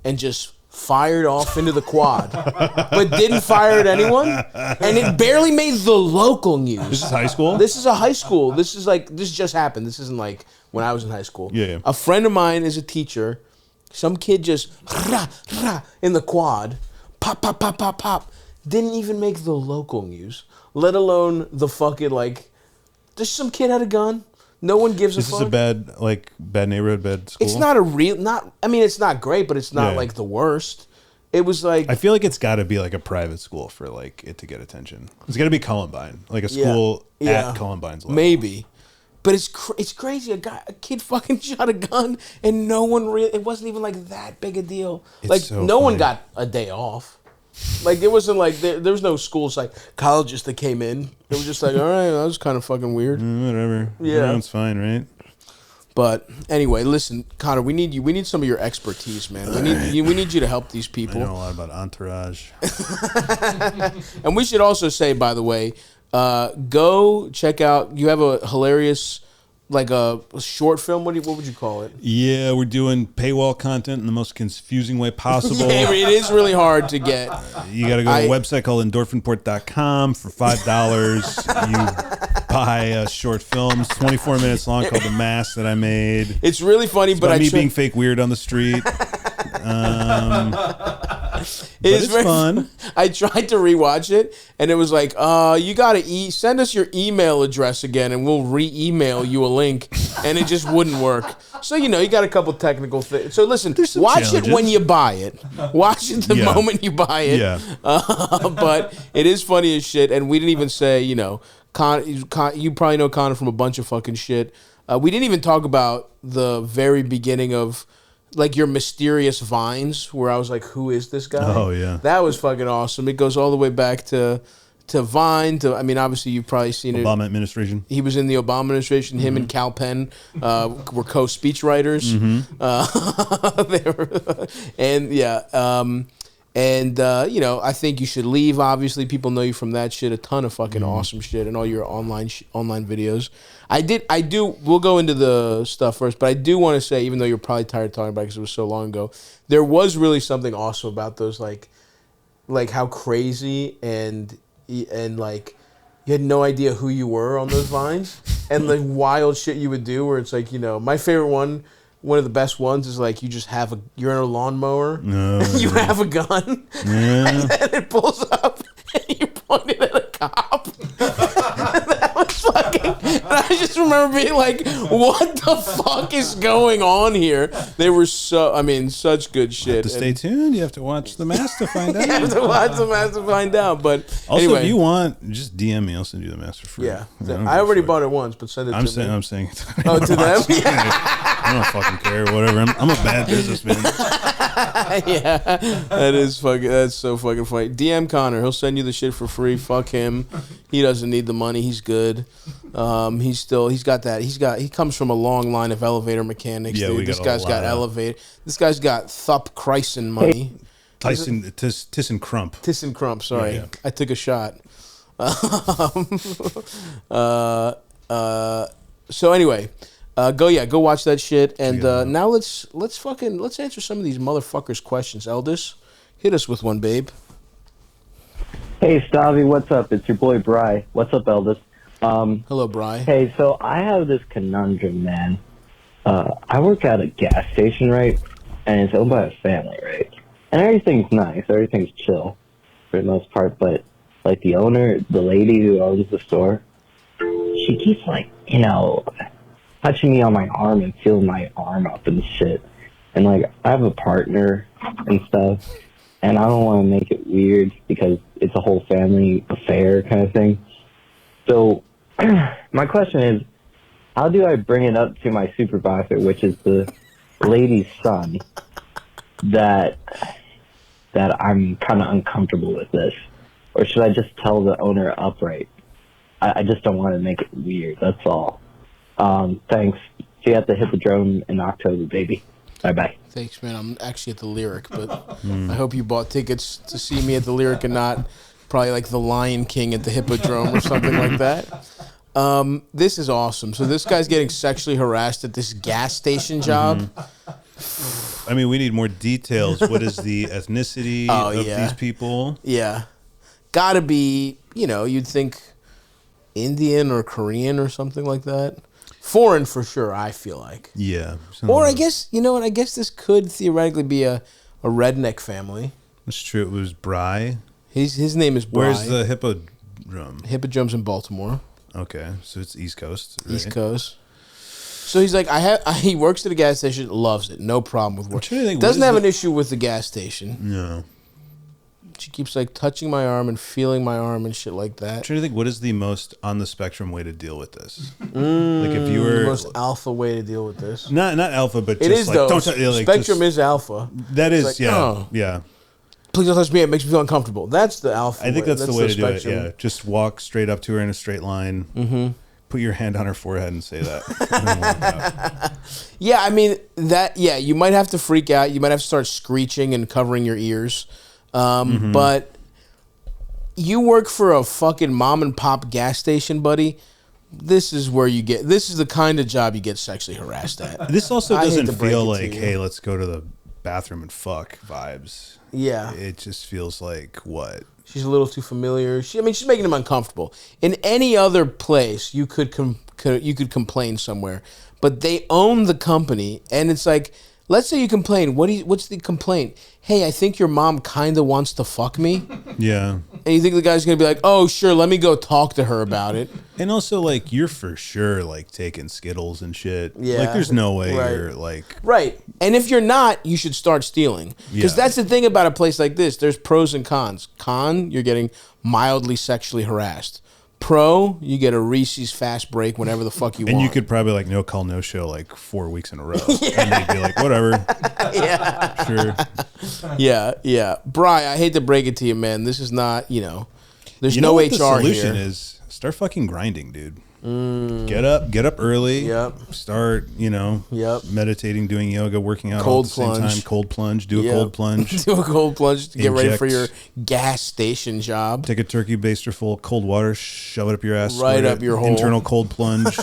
and just fired off into the quad, but didn't fire at anyone, and it barely made the local news. This is high school? This is a high school. This just happened. This isn't like when I was in high school. Yeah. A friend of mine is a teacher. Some kid just in the quad, pop, pop, pop, pop, pop. Didn't even make the local news, let alone the fucking like. Just some kid had a gun. No one gives a fuck. Is this a bad neighborhood, bad school? It's not it's not great, but it's not like the worst. It was like, I feel like it's got to be like a private school for like it to get attention. It's got to be Columbine, like a school at Columbine's level. Maybe. But it's crazy. A kid fucking shot a gun, and no one it wasn't even like that big a deal. It's like so no one funny. got a day off. Like it wasn't like there was no schools like colleges that came in. It was just like, all right, that was kind of fucking weird. Whatever. Yeah. Everyone's fine, right? But anyway, listen, Connor, we need you. We need some of your expertise, man. We need you to help these I people. know a lot about Entourage. And we should also say, by the way, go check out. You have a hilarious, like a short film. What would you call it? Yeah, we're doing paywall content in the most confusing way possible. Yeah, it is really hard to get. You got to go to a website called endorphinport.com for $5. You buy a short film. It's 24 minutes long called The Mask that I made. It's really funny, It's but about me being fake weird on the street. It's very fun. I tried to rewatch it, and it was like, you got to send us your email address again, and we'll re-email you a link, and it just wouldn't work. So, you got a couple technical things. So, listen, watch challenges. it when you buy it. Watch it the moment you buy it. Yeah. But it is funny as shit, and we didn't even say, you probably know Connor from a bunch of fucking shit. We didn't even talk about the very beginning of like your mysterious vines where I was like, who is this guy? Oh, yeah. That was fucking awesome. It goes all the way back to Vine. I mean, obviously you've probably seen it. Obama administration. He was in the Obama administration. Him and Cal Penn were co-speechwriters. You know, I think you should leave. Obviously, people know you from that shit. A ton of fucking awesome shit and all your online videos. We'll go into the stuff first, but I do want to say, even though you're probably tired of talking about it because it was so long ago, there was really something awesome about those, like how crazy and like you had no idea who you were on those vines and like wild shit you would do where it's like, you know, my favorite one of the best ones is like you're in a lawnmower, you have a gun, and then it pulls up and you point it at a cop. That was fucking. And I just remember being like, "What the fuck is going on here?" They were such good shit. You have to stay tuned. You have to watch The Mask to find out. You have to watch The Mask to find out. But also, anyway, if you want, just DM me. I'll send you The Mask for free. Yeah, I already bought it once, but send it to me. I'm saying. Oh, to them? I don't fucking care. Whatever. I'm a bad businessman. Yeah, that's so fucking funny. DM Connor, he'll send you the shit for free. Fuck him. He doesn't need the money. He's good. He comes from a long line of elevator mechanics. Yeah, this guy's got elevator. This guy's got Thup Kryson money. ThyssenKrupp. ThyssenKrupp. Sorry, yeah. I took a shot. So anyway. Go watch that shit, and now let's answer some of these motherfuckers' questions. Eldis, hit us with one, babe. Hey, Stavvy, what's up? It's your boy Bry. What's up, Eldis? Hello, Bry. Hey, so I have this conundrum, man. I work at a gas station, right? And it's owned by a family, right? And everything's nice, everything's chill for the most part, but like the owner, the lady who owns the store, she keeps like, you know, touching me on my arm and feeling my arm up and shit. And like, I have a partner and stuff, and I don't want to make it weird because it's a whole family affair kind of thing. So my question is, how do I bring it up to my supervisor, which is the lady's son, that I'm kind of uncomfortable with this? Or should I just tell the owner upright? I just don't want to make it weird, that's all. Thanks. See you at the Hippodrome in October, baby. Bye-bye. Thanks, man. I'm actually at the Lyric, but I hope you bought tickets to see me at the Lyric and not probably like the Lion King at the Hippodrome or something like that. This is awesome. So this guy's getting sexually harassed at this gas station job. I mean, we need more details. What is the ethnicity of these people? Yeah. Gotta be, you'd think Indian or Korean or something like that. Foreign for sure, I feel like. Yeah. Or I guess, I guess this could theoretically be a redneck family. That's true. It was Bry. His name is Bry. Where's the Hippodrome? Hippodrome's in Baltimore. Okay, so it's East Coast. Right? East Coast. So he's like, he works at a gas station, loves it, no problem with work. Doesn't have an issue with the gas station. No. She keeps like touching my arm and feeling my arm and shit like that. I'm trying to think, what is the most on the spectrum way to deal with this? Like if you were the most alpha way to deal with this. Not alpha, but it just is like though. Don't spectrum is alpha. That is like, yeah. Please don't touch me. It makes me feel uncomfortable. That's the alpha. I think that's the way to spectrum. do it. Yeah, just walk straight up to her in a straight line. Mm-hmm. Put your hand on her forehead and say that. Yeah, I mean that. Yeah, you might have to freak out. You might have to start screeching and covering your ears. But you work for a fucking mom and pop gas station, buddy. This is where you get. This is the kind of job you get sexually harassed at. This also doesn't feel like, hey, let's go to the bathroom and fuck vibes. Yeah, it just feels like what. She's a little too familiar. She's making him uncomfortable. In any other place, you could complain somewhere, but they own the company, and it's like, let's say you complain. What's the complaint? Hey, I think your mom kind of wants to fuck me. Yeah. And you think the guy's gonna be like, oh, sure, let me go talk to her about it. And also, like, you're for sure like taking Skittles and shit. Yeah. Like, there's no way you're like. Right. And if you're not, you should start stealing. Because that's the thing about a place like this. There's pros and cons. Con, you're getting mildly sexually harassed. Pro, you get a Reese's fast break whenever the fuck you want. And you could probably like no call, no show like 4 weeks in a row. And they'd be like, whatever. Yeah. Sure. Yeah. Bri, I hate to break it to you, man. This is not, there's You know no what HR the solution here. is? Start fucking grinding, dude. Get up early. Yep. Start, Yep. meditating, doing yoga, working out Cold all at the same plunge. time. Cold plunge. Do a Yep. cold plunge. Do a cold plunge to get ready for your Inject. gas station job. Take a turkey baster full of cold water, shove it up your ass. Right squirt up it, your hole. Internal cold plunge.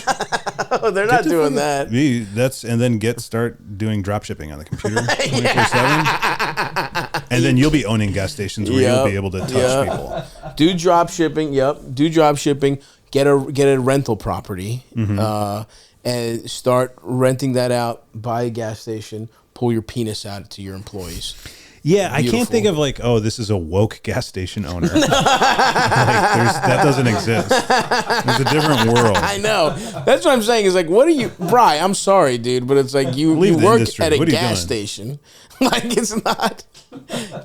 Oh, they're not doing that. And then start doing drop shipping on the computer 24/7. And then you'll be owning gas stations where you'll be able to touch people. Do drop shipping. Yep. Do drop shipping. Get a rental property and start renting that out. Buy a gas station. Pull your penis out to your employees. Yeah, I Beautiful. can't think of this is a woke gas station owner. That doesn't exist. There's a different world. I know. That's what I'm saying. Is like, what are you, Bri? I'm sorry, dude, but it's like you Leave the work industry. at a What are you gas doing? station. Like it's not.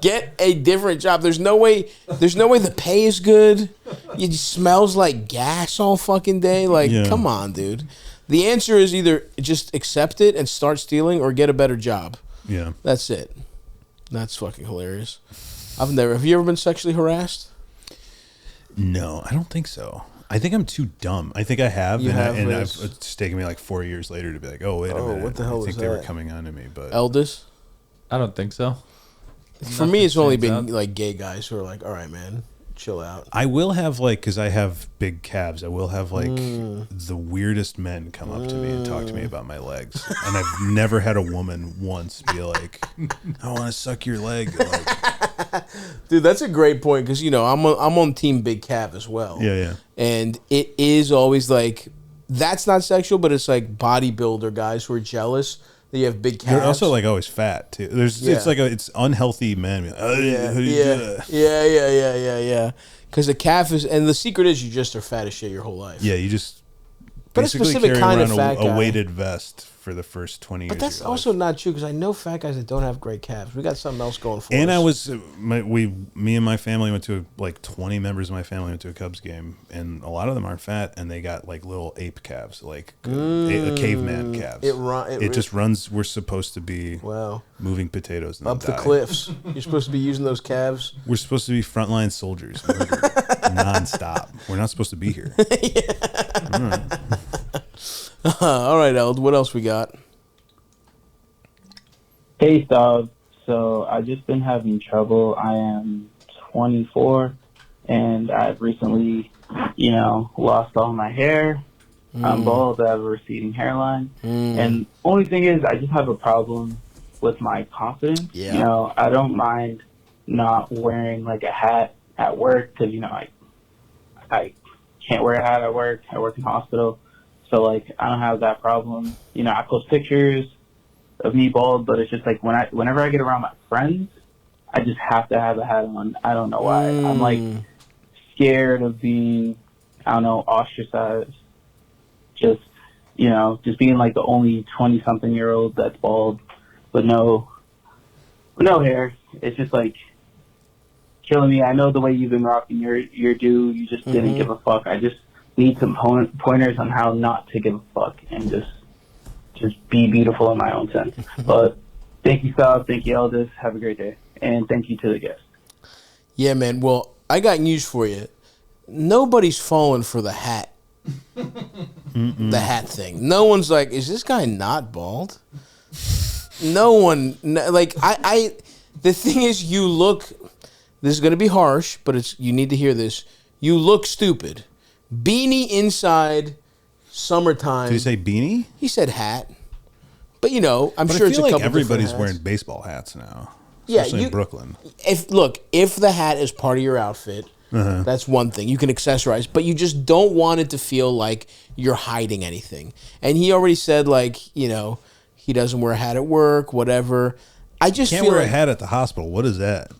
Get a different job. There's no way the pay is good. It smells like gas all fucking day. Like, come on, dude. The answer is either just accept it and start stealing or get a better job. Yeah. That's it. That's fucking hilarious. Have you ever been sexually harassed? No, I don't think so. I think I'm too dumb. I think I have, it's taken me like 4 years later to be like, oh, wait a minute. What the hell I was think they were that? coming on to me, but Eldest? I don't think so. For me, it's only been stands out. like gay guys who are like, all right, man, chill out. I will have because I have big calves, I will have the weirdest men come up to me and talk to me about my legs. And I've never had a woman once be like, I want to suck your leg. Like, Dude, that's a great point because, I'm on team big calf as well. yeah. And it is always like, that's not sexual, but it's like bodybuilder guys who are jealous that you have big calves. They're also always fat too. It's unhealthy men. How do you do that? Yeah. Because the calf is, and the secret is you just are fat as shit your whole life. Yeah, you just But a basically specific carry kind of around fat a guy. weighted vest for the first 20 years. But that's of your also life. not true because I know fat guys that don't have great calves. We got something else going for us. And I was, me and my family went to 20 members of my family went to a Cubs game, and a lot of them aren't fat, and they got little ape calves, a caveman calves. It just runs. We're supposed to be moving potatoes and up then the die. cliffs. You're supposed to be using those calves. We're supposed to be frontline soldiers, nonstop. We're not supposed to be here. All right, Eld. What else we got? Hey, Stav. So I've just been having trouble. I am 24, and I've recently, lost all my hair. I'm bald. I have a receding hairline. And only thing is, I just have a problem with my confidence. Yeah. I don't mind not wearing a hat at work because I can't wear a hat at work. I work in hospital. So, I don't have that problem. I post pictures of me bald, but it's just whenever I get around my friends, I just have to have a hat on. I don't know why. I'm, scared of being, ostracized. Just being, the only 20-something-year-old that's bald with no hair. It's just, killing me. I know the way you've been rocking your do. You just didn't give a fuck. I just need some pointers on how not to give a fuck and just be beautiful in my own sense. But thank you, Stav. Thank you, Eldest. Have a great day. And thank you to the guest. Yeah, man. Well, I got news for you. Nobody's falling for the hat. The hat thing. No one's like, is this guy not bald? No one. The thing is, you look. This is going to be harsh, but you need to hear this. You look stupid. Beanie inside, summertime. Did he say beanie? He said hat. But I'm But sure I it's a feel couple like everybody's different wearing hats. baseball hats now. Yeah, Especially in Brooklyn. If the hat is part of your outfit, that's one thing. You can accessorize, but you just don't want it to feel like you're hiding anything. And he already said he doesn't wear a hat at work, whatever. I just Can't feel wear a like, hat at the hospital. What is that?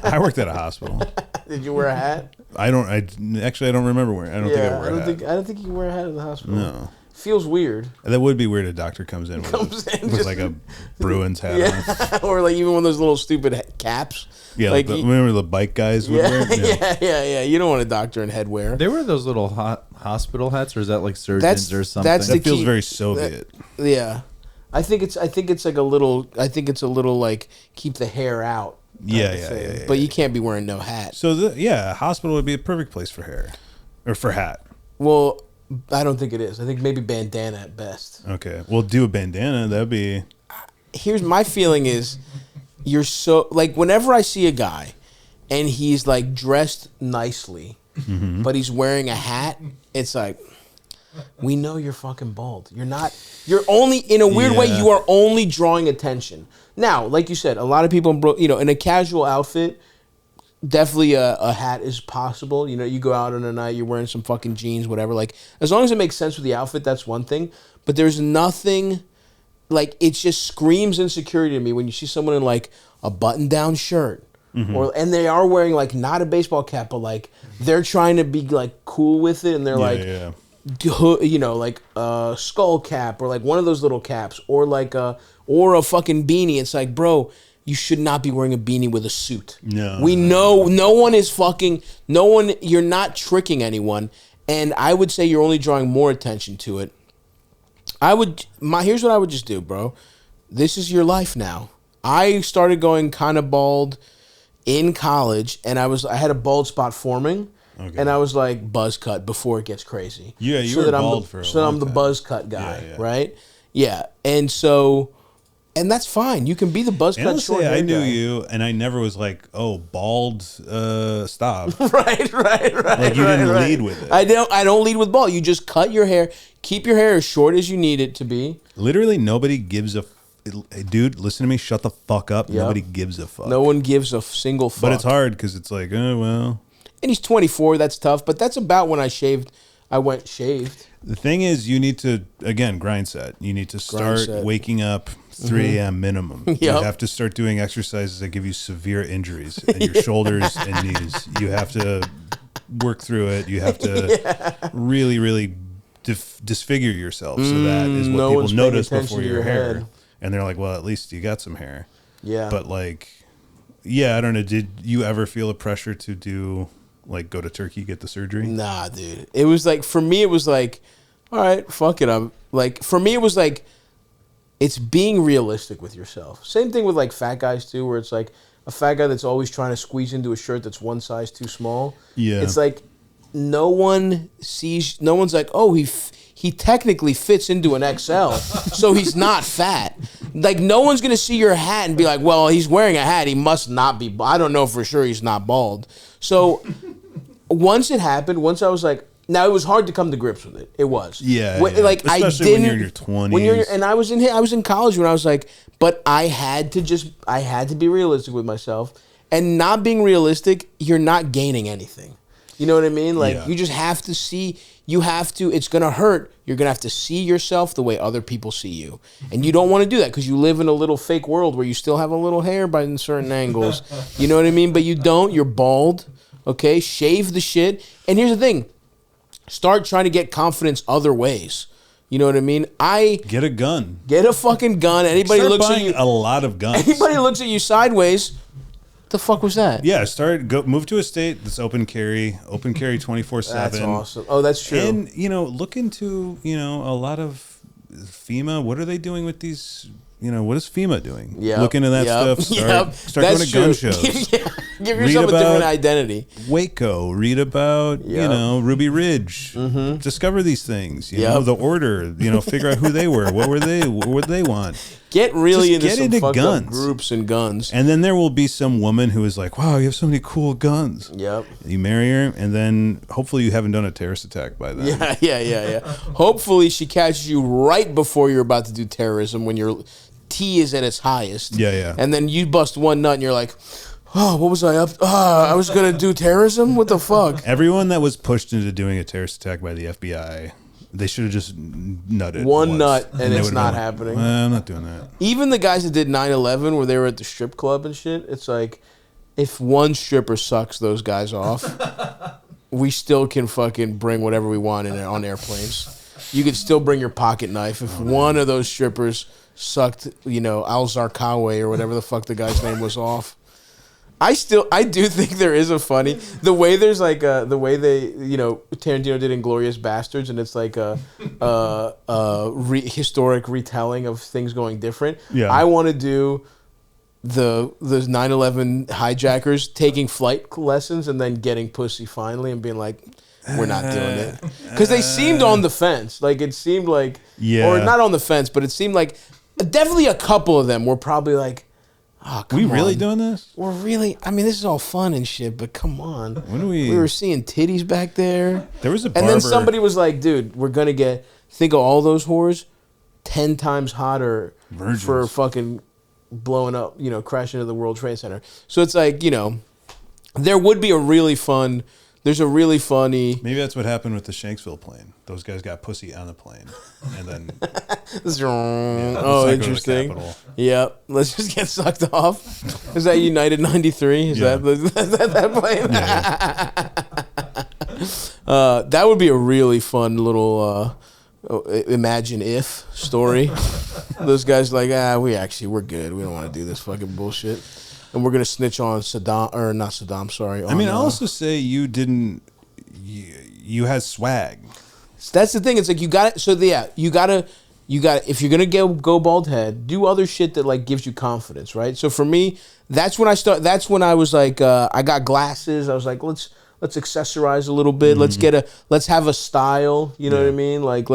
I worked at a hospital. Did you wear a hat? I don't remember wearing. I don't think I wore a hat. I don't think you can wear a hat in the hospital. No. Feels weird. That would be weird. A doctor comes in with just- a Bruins hat on. Yeah, or even one of those little stupid caps. Yeah, remember the bike guys would wear? Yeah. You don't want a doctor in headwear. They wear those little hospital hats, or is that surgeons or something? that's That feels key. very Soviet. Yeah. I think it's like a little. I think it's a little like keep the hair out. Yeah. But you can't be wearing no hat. So a hospital would be a perfect place for hair, or for hat. Well, I don't think it is. I think maybe bandana at best. Okay, we'll do a bandana. That'd be. Here's my feeling is, you're so like whenever I see a guy, and he's like dressed nicely, but he's wearing a hat, it's like. We know you're fucking bald. You're not. You're only in a weird way. You are only drawing attention. Now, like you said, a lot of people, in a casual outfit, definitely a hat is possible. You go out on a night, you're wearing some fucking jeans, whatever. Like as long as it makes sense with the outfit, that's one thing. But there's nothing. Like it just screams insecurity to me when you see someone in like a button-down shirt, and they are wearing like not a baseball cap, but like they're trying to be like cool with it, and they're like a skull cap or like one of those little caps or like a fucking beanie. It's like, bro, you should not be wearing a beanie with a suit. No. We know no one is fucking, no one, you're not tricking anyone. And I would say you're only drawing more attention to it. Here's what I would just do, bro. This is your life now. I started going kind of bald in college and I had a bald spot forming. Okay. And I was like buzz cut before it gets crazy. Yeah, you were bald for a long time. So I'm the buzz cut guy, right? Yeah, and that's fine. You can be the buzz cut short hair guy. I knew you, and I never was like, oh, bald Stav. right. Like you didn't lead with it. I don't lead with bald. You just cut your hair, keep your hair as short as you need it to be. Literally, nobody gives a. Dude, listen to me. Shut the fuck up. Yep. Nobody gives a fuck. No one gives a single fuck. But it's hard because it's like, oh well. And he's 24. That's tough. But that's about when I shaved. I went shaved. The thing is, you need to, again, grind set. You need to start waking up 3 a.m. minimum. Yep. You have to start doing exercises that give you severe injuries in your shoulders and knees. You have to work through it. You have to really, really disfigure yourself. So that is what people notice before your hair. Head. And they're like, well, at least you got some hair. Yeah. But like, I don't know. Did you ever feel a pressure to go to Turkey, get the surgery? Nah, dude. It was like, for me, it was like, all right, fuck it. For me, it was like, it's being realistic with yourself. Same thing with like fat guys too, where it's like a fat guy that's always trying to squeeze into a shirt that's one size too small. Yeah. It's like, no one's like, oh, he technically fits into an XL, so he's not fat. Like, no one's going to see your hat and be like, well, he's wearing a hat, he must not be, I don't know for sure he's not bald. So once it happened, once I was like, now it was hard to come to grips with it. It was. Yeah. Like, especially when you're in your 20s. And I was in college when I was like, but I had to be realistic with myself. And not being realistic, you're not gaining anything. You know what I mean? Like, you just have to see, it's going to hurt. You're going to have to see yourself the way other people see you. And you don't want to do that because you live in a little fake world where you still have a little hair by certain angles. You know what I mean? But you don't. You're bald. Okay? Shave the shit. And here's the thing. Start trying to get confidence other ways. You know what I mean? Get a gun. Get a fucking gun. Anybody Start looks buying at you. A lot of guns. Anybody looks at you sideways. The fuck was that? Yeah, move to a state that's open carry 24/7. That's awesome. Oh, that's true. And look into a lot of FEMA. What are they doing with these? What is FEMA doing? Yeah, look into that stuff. Start going to gun shows. Give yourself a different identity. Waco. Read about Ruby Ridge. Mm-hmm. Discover these things. The order. Figure out who they were. What were they? What they want? Get really Just into some fucked guns. Up groups and guns. And then there will be some woman who is like, wow, you have so many cool guns. Yep. You marry her, and then hopefully you haven't done a terrorist attack by then. Yeah. Hopefully she catches you right before you're about to do terrorism when your T is at its highest. Yeah. And then you bust one nut and you're like, oh, what was I up? I was going to do terrorism? What the fuck? Everyone that was pushed into doing a terrorist attack by the FBI, they should have just nutted one nut and it's not happening. I'm not doing that. Even the guys that did 9/11 where they were at the strip club and shit, it's like, if one stripper sucks those guys off, we still can fucking bring whatever we want on airplanes. You could still bring your pocket knife. If one of those strippers sucked, Al Zarqawi or whatever the fuck the guy's name was off. I do think there is a funny the way there's like the way they Tarantino did Inglourious Bastards, and it's like a historic retelling of things going different. Yeah. I want to do the 9/11 hijackers taking flight lessons and then getting pussy finally and being like, we're not doing it, because they seemed on the fence. Like it seemed like, or not on the fence, but it seemed like definitely a couple of them were probably like, oh, come we on. really doing this? We're really, I mean, this is all fun and shit, but come on. When do we were seeing titties back there. There was a barber. And then somebody was like, dude, we're going to think of all those whores 10 times hotter for fucking blowing up, crashing into the World Trade Center. So it's like, there would be there's a really funny. Maybe that's what happened with the Shanksville plane. Those guys got pussy on the plane, and then. Interesting. Yep. Let's just get sucked off. Is that United 93? Is that plane? Yeah. That would be a really fun little imagine if story. Those guys like, we're good. We don't want to do this fucking bullshit. And we're going to snitch on Saddam, sorry. I mean, I'll also say you had swag. That's the thing. It's like you got it. So, you got to, if you're going to go bald head, do other shit that like gives you confidence, right? So for me, that's when I was like, I got glasses. I was like, let's accessorize a little bit. Let's have a style. You know what I mean? Like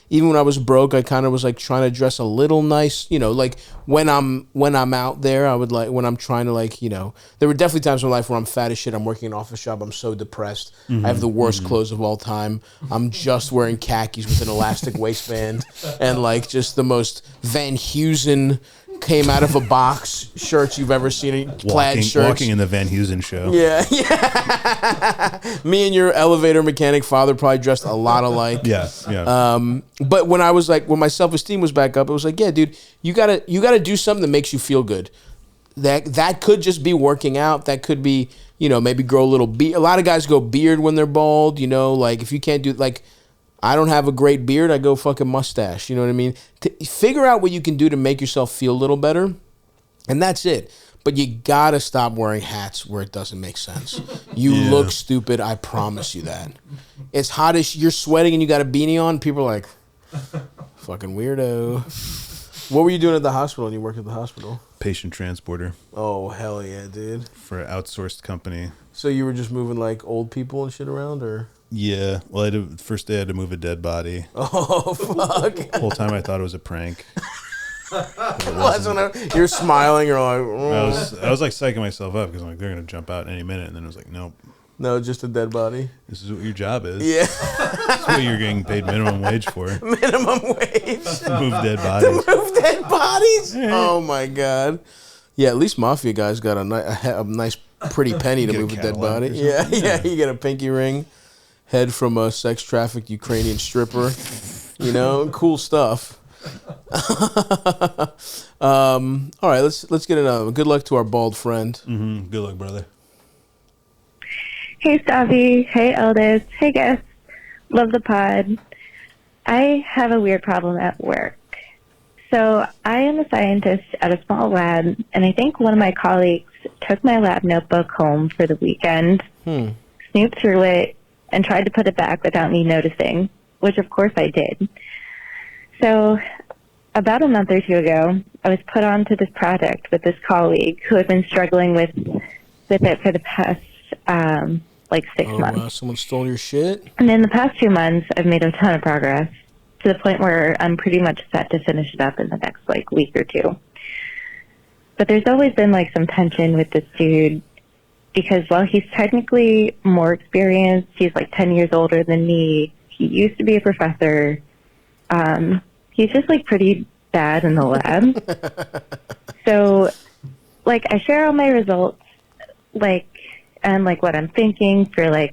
even when I was broke, I kind of was like trying to dress a little nice. Like when I'm out there, I would like when I'm trying to like there were definitely times in my life where I'm fat as shit. I'm working in an office job. I'm so depressed. I have the worst clothes of all time. I'm just wearing khakis with an elastic waistband and like just the most Van Heusen came out of a box shirts you've ever seen. Plaid shirts. Walking in the Van Heusen show. Yeah. Me and your elevator mechanic father probably dressed a lot alike. Yeah. But when I was like, when my self-esteem was back up, it was like, yeah, dude, you gotta do something that makes you feel good. That could just be working out. That could be, maybe grow a little beard. A lot of guys go beard when they're bald. Like if you can't do like. I don't have a great beard. I go fucking mustache. You know what I mean? Figure out what you can do to make yourself feel a little better, and that's it. But you gotta stop wearing hats where it doesn't make sense. You look stupid. I promise you that. It's hot as you're sweating and you got a beanie on. People are like, fucking weirdo. What were you doing at the hospital when you worked at the hospital? Patient transporter. Oh, hell yeah, dude. For an outsourced company. So you were just moving like old people and shit around, or? Yeah. Well, first day I had to move a dead body. Oh, fuck. The whole time I thought it was a prank. You're smiling, you're like... I was like psyching myself up because I'm like, they're going to jump out any minute. And then I was like, nope. No, just a dead body. This is what your job is. Yeah. That's what you're getting paid minimum wage for. Minimum wage. To move dead bodies. To move dead bodies? Oh, my God. Yeah, at least Mafia guys got a nice, pretty penny to move a dead body. Yeah, you get a pinky ring. Head from a sex-trafficked Ukrainian stripper. Cool stuff. All right, let's get another one. Good luck to our bald friend. Mm-hmm. Good luck, brother. Hey, Stavvy. Hey, Eldest. Hey, guests. Love the pod. I have a weird problem at work. So I am a scientist at a small lab, and I think one of my colleagues took my lab notebook home for the weekend, snooped through it, and tried to put it back without me noticing, which of course I did. So about a month or two ago, I was put onto this project with this colleague who had been struggling with it for the past 6 months. Wow, someone stole your shit? And in the past 2 months, I've made a ton of progress to the point where I'm pretty much set to finish it up in the next week or two. But there's always been some tension with this dude, because while he's technically more experienced, he's 10 years older than me. He used to be a professor. He's just pretty bad in the lab. So I share all my results, and what I'm thinking for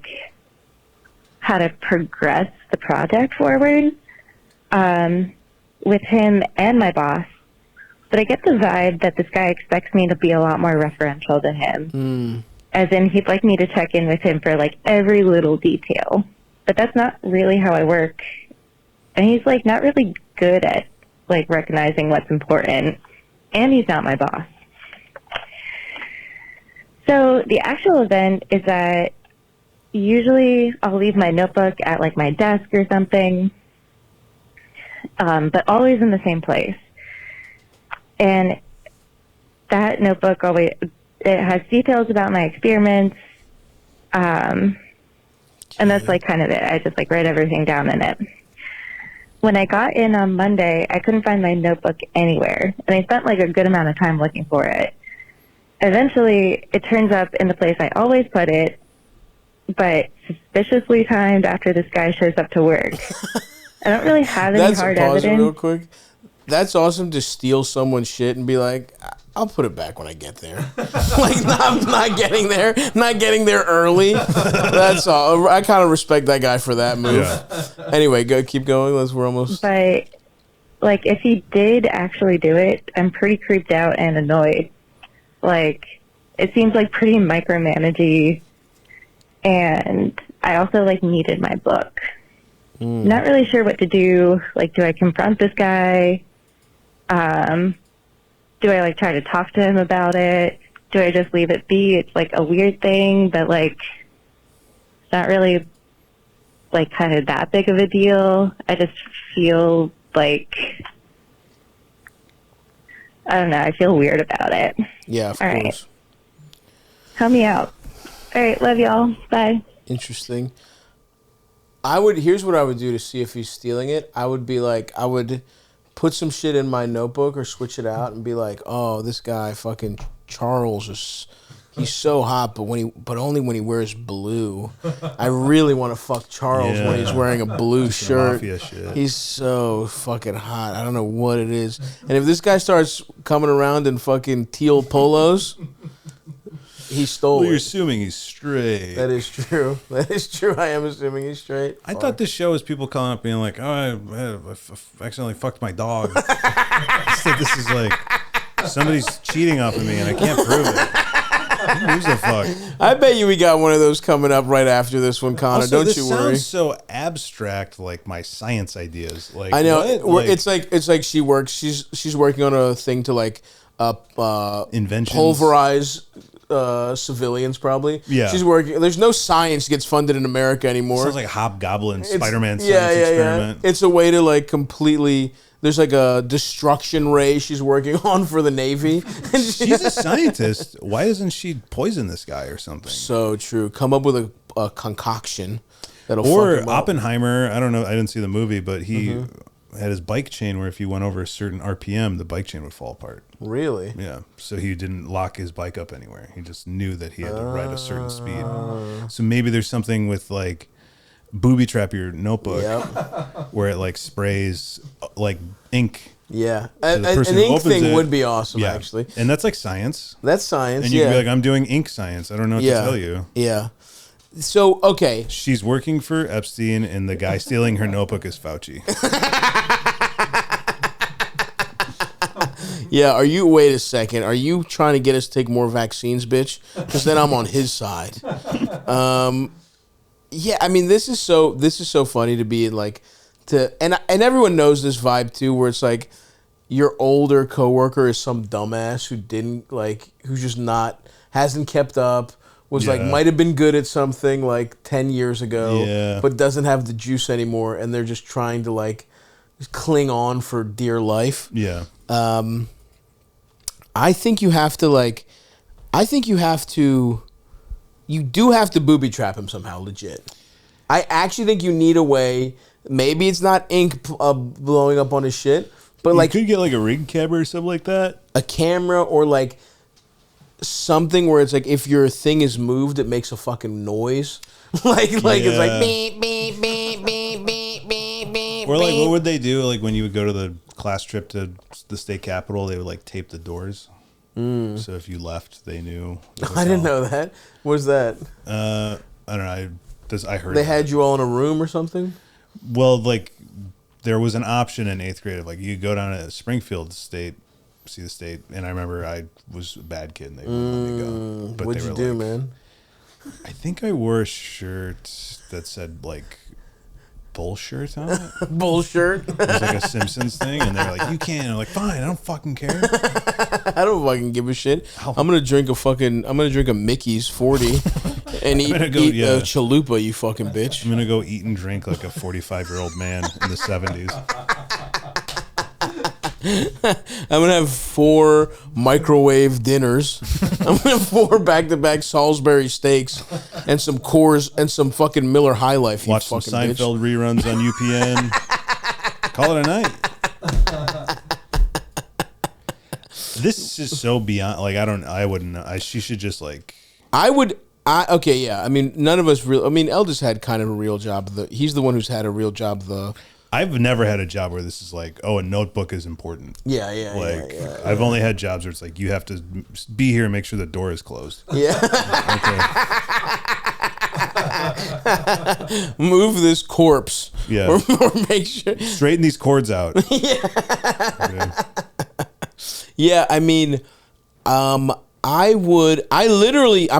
how to progress the project forward, with him and my boss. But I get the vibe that this guy expects me to be a lot more referential than him. As in, he'd like me to check in with him for every little detail. But that's not really how I work. And he's not really good at recognizing what's important. And he's not my boss. So the actual event is that usually I'll leave my notebook at like my desk or something, but always in the same place. And that notebook always, it has details about my experiments, and that's like kind of it. I just like write everything down in it. When I got in on Monday, I couldn't find my notebook anywhere, and I spent like a good amount of time looking for it. Eventually, it turns up in the place I always put it, but suspiciously timed after this guy shows up to work. I don't really have any hard evidence. Real quick. That's awesome to steal someone's shit and be like, I'll put it back when I get there. Like, I'm not getting there. Not getting there early. That's all. I kind of respect that guy for that move. Yeah. Anyway, keep going. We're almost. But, like, if he did actually do it, I'm pretty creeped out and annoyed. Like, it seems like pretty micromanagey. And I also, like, needed my book. Not really sure what to do. Like, do I confront this guy? Do I, like, try to talk to him about it? Do I just leave it be? It's, like, a weird thing, but, like, it's not really, like, kind of that big of a deal. I just feel like, I don't know, I feel weird about it. Yeah, of All course. Right. Help me out. All right, love y'all. Bye. Interesting. Here's what I would do to see if he's stealing it. I would be like, I would put some shit in my notebook or switch it out and be like, oh, this guy fucking Charles he's so hot, but only when he wears blue. I really want to fuck Charles when he's wearing a blue shirt. He's so fucking hot. I don't know what it is. And if this guy starts coming around in fucking teal polos, he stole it. You're assuming he's straight. That is true. That is true. I am assuming he's straight. I thought this show was people calling up being like, oh, I accidentally fucked my dog. Instead, this is like, somebody's cheating off of me and I can't prove it. Who's the fuck? I bet you we got one of those coming up right after this one, Connor. Also, Don't you worry. This sounds so abstract, like my science ideas. Like I know. what? It's like she works. She's working on a thing to like inventions, pulverize civilians. Probably. Yeah. She's working. There's no science gets funded in America anymore. Sounds like Hobgoblin, Spider-Man science experiment. Yeah. It's a way to like completely. There's like a destruction ray she's working on for the Navy. She's a scientist. Why doesn't she poison this guy or something? So true. Come up with a concoction that'll or fuck him Oppenheimer. I don't know. I didn't see the movie, but he had his bike chain where if you went over a certain RPM, the bike chain would fall apart. Really? Yeah. So he didn't lock his bike up anywhere. He just knew that he had to ride a certain speed. So maybe there's something with like booby trap your notebook where it like sprays like ink. Yeah. An ink thing would be awesome, actually. And that's like science. That's science, and you can be like, I'm doing ink science. I don't know what to tell you. Yeah. So, okay. She's working for Epstein, and the guy stealing her notebook is Fauci. Yeah, wait a second. Are you trying to get us to take more vaccines, bitch? Because then I'm on his side. Yeah, I mean, this is so funny to be in, like, and everyone knows this vibe too, where it's like your older coworker is some dumbass who's just hasn't kept up, might have been good at something like 10 years ago, but doesn't have the juice anymore, and they're just trying to like cling on for dear life. Yeah. I think you have to. You do have to booby trap him somehow, legit. I actually think you need a way. Maybe it's not ink blowing up on his shit, but you could get like a ring camera or something like that. A camera or like something where it's like if your thing is moved, it makes a fucking noise. It's like beep beep beep beep beep beep beep. Or like what would they do? Like when you would go to the class trip to the state capitol, they would like tape the doors. So if you left, they knew. I didn't know that. What was that? I don't know. I heard they had you all in a room or something. Well, like there was an option in 8th grade of like you go down to Springfield State, see the state, and I remember I was a bad kid and they wouldn't let me go. But what'd you do, man? I think I wore a shirt that said like bullshit on it. Bullshit. It was like a Simpsons thing, and they're like, "You can't." I'm like, "Fine, I don't fucking care." I don't fucking give a shit. I'm gonna drink a Mickey's 40 and eat a chalupa, you fucking bitch. I'm gonna go eat and drink like a 45-year-old man in the 70s. I'm gonna have 4 microwave dinners. I'm gonna have 4 back-to-back Salisbury steaks and some Coors and some fucking Miller High Life. Watch some Seinfeld reruns on UPN. Call it a night. This is so beyond. Like I wouldn't know. She should just like. Okay, yeah. I mean, none of us real. I mean, Eldest had kind of a real job. He's the one who's had a real job. I've never had a job where this is like, oh, a notebook is important. Yeah. I've only had jobs where it's like, you have to be here and make sure the door is closed. Yeah. Move this corpse. Yeah. Or make sure. Straighten these cords out. Yeah. Okay. Yeah, I mean, I'm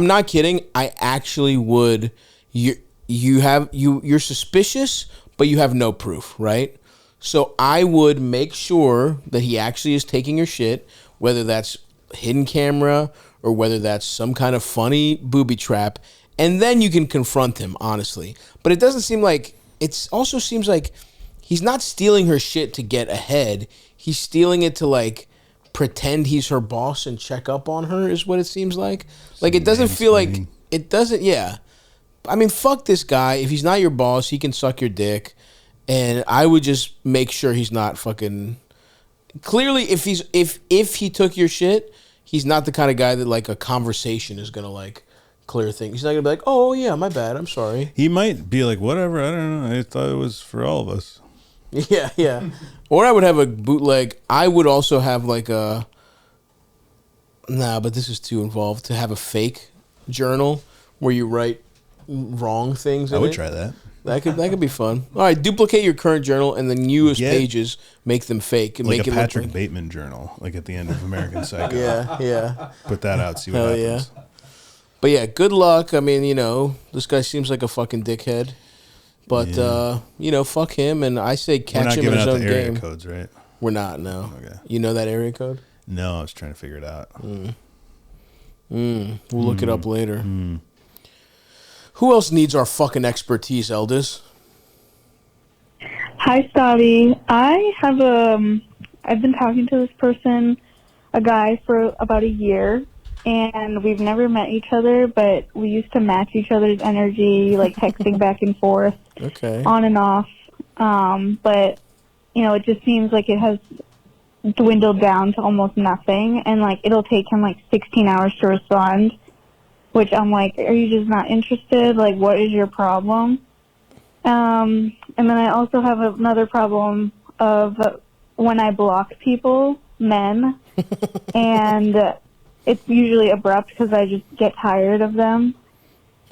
not kidding. I actually would. You're suspicious, but you have no proof, right? So I would make sure that he actually is taking your shit, whether that's hidden camera or whether that's some kind of funny booby trap, and then you can confront him, honestly. But it doesn't seem like, it also seems like he's not stealing her shit to get ahead. He's stealing it to like pretend he's her boss and check up on her is what it seems like. Like it doesn't feel like it doesn't. Yeah, I mean, fuck this guy. If he's not your boss, he can suck your dick. And I would just make sure he's not fucking. Clearly, if he took your shit, he's not the kind of guy that like a conversation is gonna like clear things. He's not gonna be like, oh yeah, my bad, I'm sorry. He might be like, whatever, I don't know. I thought it was for all of us. Yeah. Or I would have a bootleg. I would also have like a. Nah, but this is too involved. To have a fake journal where you write wrong things. I would try that. That could be fun. All right, duplicate your current journal and then use pages, make them fake, and like make a it Patrick look Bateman journal, like at the end of American Psycho. Yeah. Put that out, see what happens. Yeah. But yeah, good luck. I mean, this guy seems like a fucking dickhead. But fuck him, and I say catch him in his own game. We're not giving out the area codes, right? We're not. No. Okay. You know that area code? No, I was trying to figure it out. We'll look it up later. Who else needs our fucking expertise, Eldest? Hi, Stavvy. I've been talking to this person, a guy, for about a year, and we've never met each other, but we used to match each other's energy, like texting back and forth, on and off. But, it just seems like it has dwindled down to almost nothing, and, like, it'll take him, like, 16 hours to respond, which I'm like, are you just not interested? Like, what is your problem? And then I also have another problem of when I block people, men, and it's usually abrupt because I just get tired of them.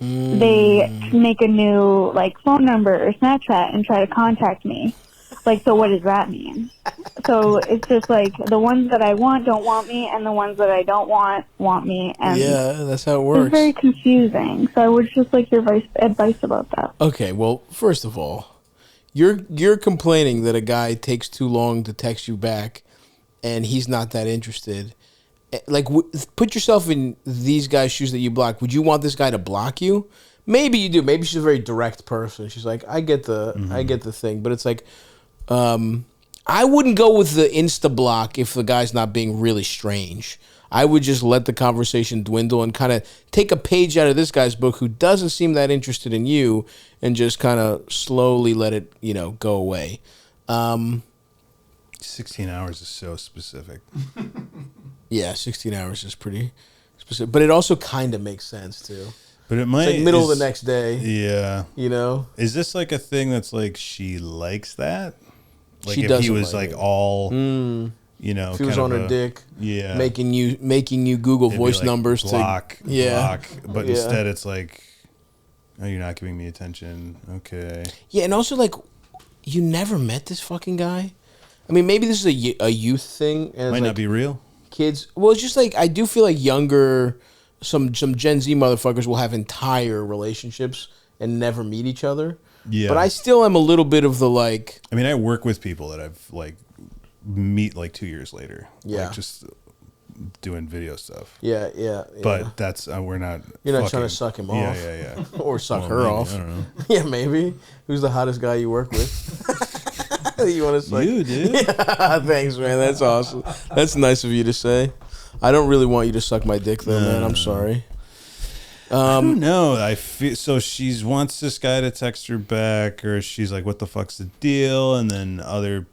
They make a new, like, phone number or Snapchat and try to contact me. Like, so what does that mean? So it's just like the ones that I want don't want me, and the ones that I don't want me. And yeah, that's how it works. It's very confusing. So I would just like your advice about that. Okay, well, first of all, you're complaining that a guy takes too long to text you back, and he's not that interested. Like, put yourself in these guys' shoes that you block. Would you want this guy to block you? Maybe you do. Maybe she's a very direct person. She's like, I get the thing, but it's like. I wouldn't go with the insta block if the guy's not being really strange. I would just let the conversation dwindle and kind of take a page out of this guy's book who doesn't seem that interested in you and just kind of slowly let it, go away. 16 hours is so specific. Yeah, 16 hours is pretty specific, but it also kind of makes sense too. But it might it's like middle of the next day. Yeah. Is this like a thing that's like she likes that? Like she if he was like all if he was on her dick, making you Google voice like numbers block, but Yeah. instead it's like, oh, you're not giving me attention. Okay. Yeah, and also like, you never met this fucking guy. I mean, maybe this is a youth thing. And might not be real. Kids, well, it's just like I do feel like younger, some Gen Z motherfuckers will have entire relationships and never meet each other. Yeah. But I still am a little bit of the like. I mean, I work with people that I've like meet like 2 years later. Yeah. Like just doing video stuff. Yeah. But that's we're not. You're not trying to suck him off. Yeah. Or suck Well, her maybe, off. I don't know. Yeah, maybe. Who's the hottest guy you work with? You want to suck? You, dude. Yeah, thanks, man. That's awesome. That's nice of you to say. I don't really want you to suck my dick, though, man. I'm sorry. I don't know. I feel so. She wants this guy to text her back, or she's like, "What the fuck's the deal?" And then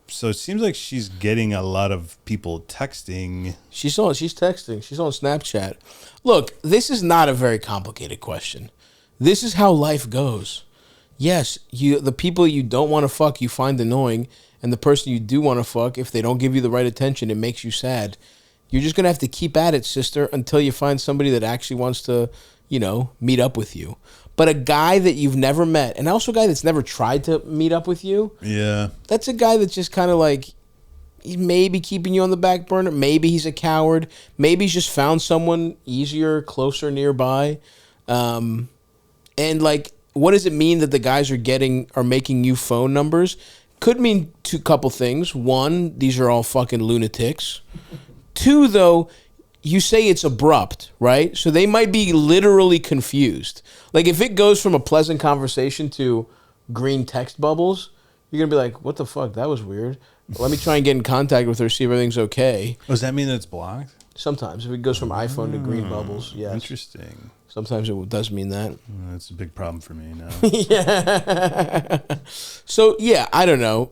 so it seems like she's getting a lot of people texting. She's texting. She's on Snapchat. Look, this is not a very complicated question. This is how life goes. Yes, the people you don't want to fuck, you find annoying, and the person you do want to fuck, if they don't give you the right attention, it makes you sad. You're just gonna have to keep at it, sister, until you find somebody that actually wants to, meet up with you. But a guy that you've never met, and also a guy that's never tried to meet up with you, Yeah, that's a guy that's just kind of like, he's maybe keeping you on the back burner. Maybe he's a coward. Maybe he's just found someone easier, closer, nearby. And like, what does it mean that the guys are making you phone numbers? Could mean a couple things. One, these are all fucking lunatics. Two, though, you say it's abrupt, right? So they might be literally confused. Like if it goes from a pleasant conversation to green text bubbles, you're going to be like, what the fuck? That was weird. Let me try and get in contact with her, see if everything's okay. Does that mean that it's blocked? Sometimes. If it goes from iPhone to green bubbles, yes. Interesting. Sometimes it does mean that. That's a big problem for me now. Yeah. So, yeah, I don't know.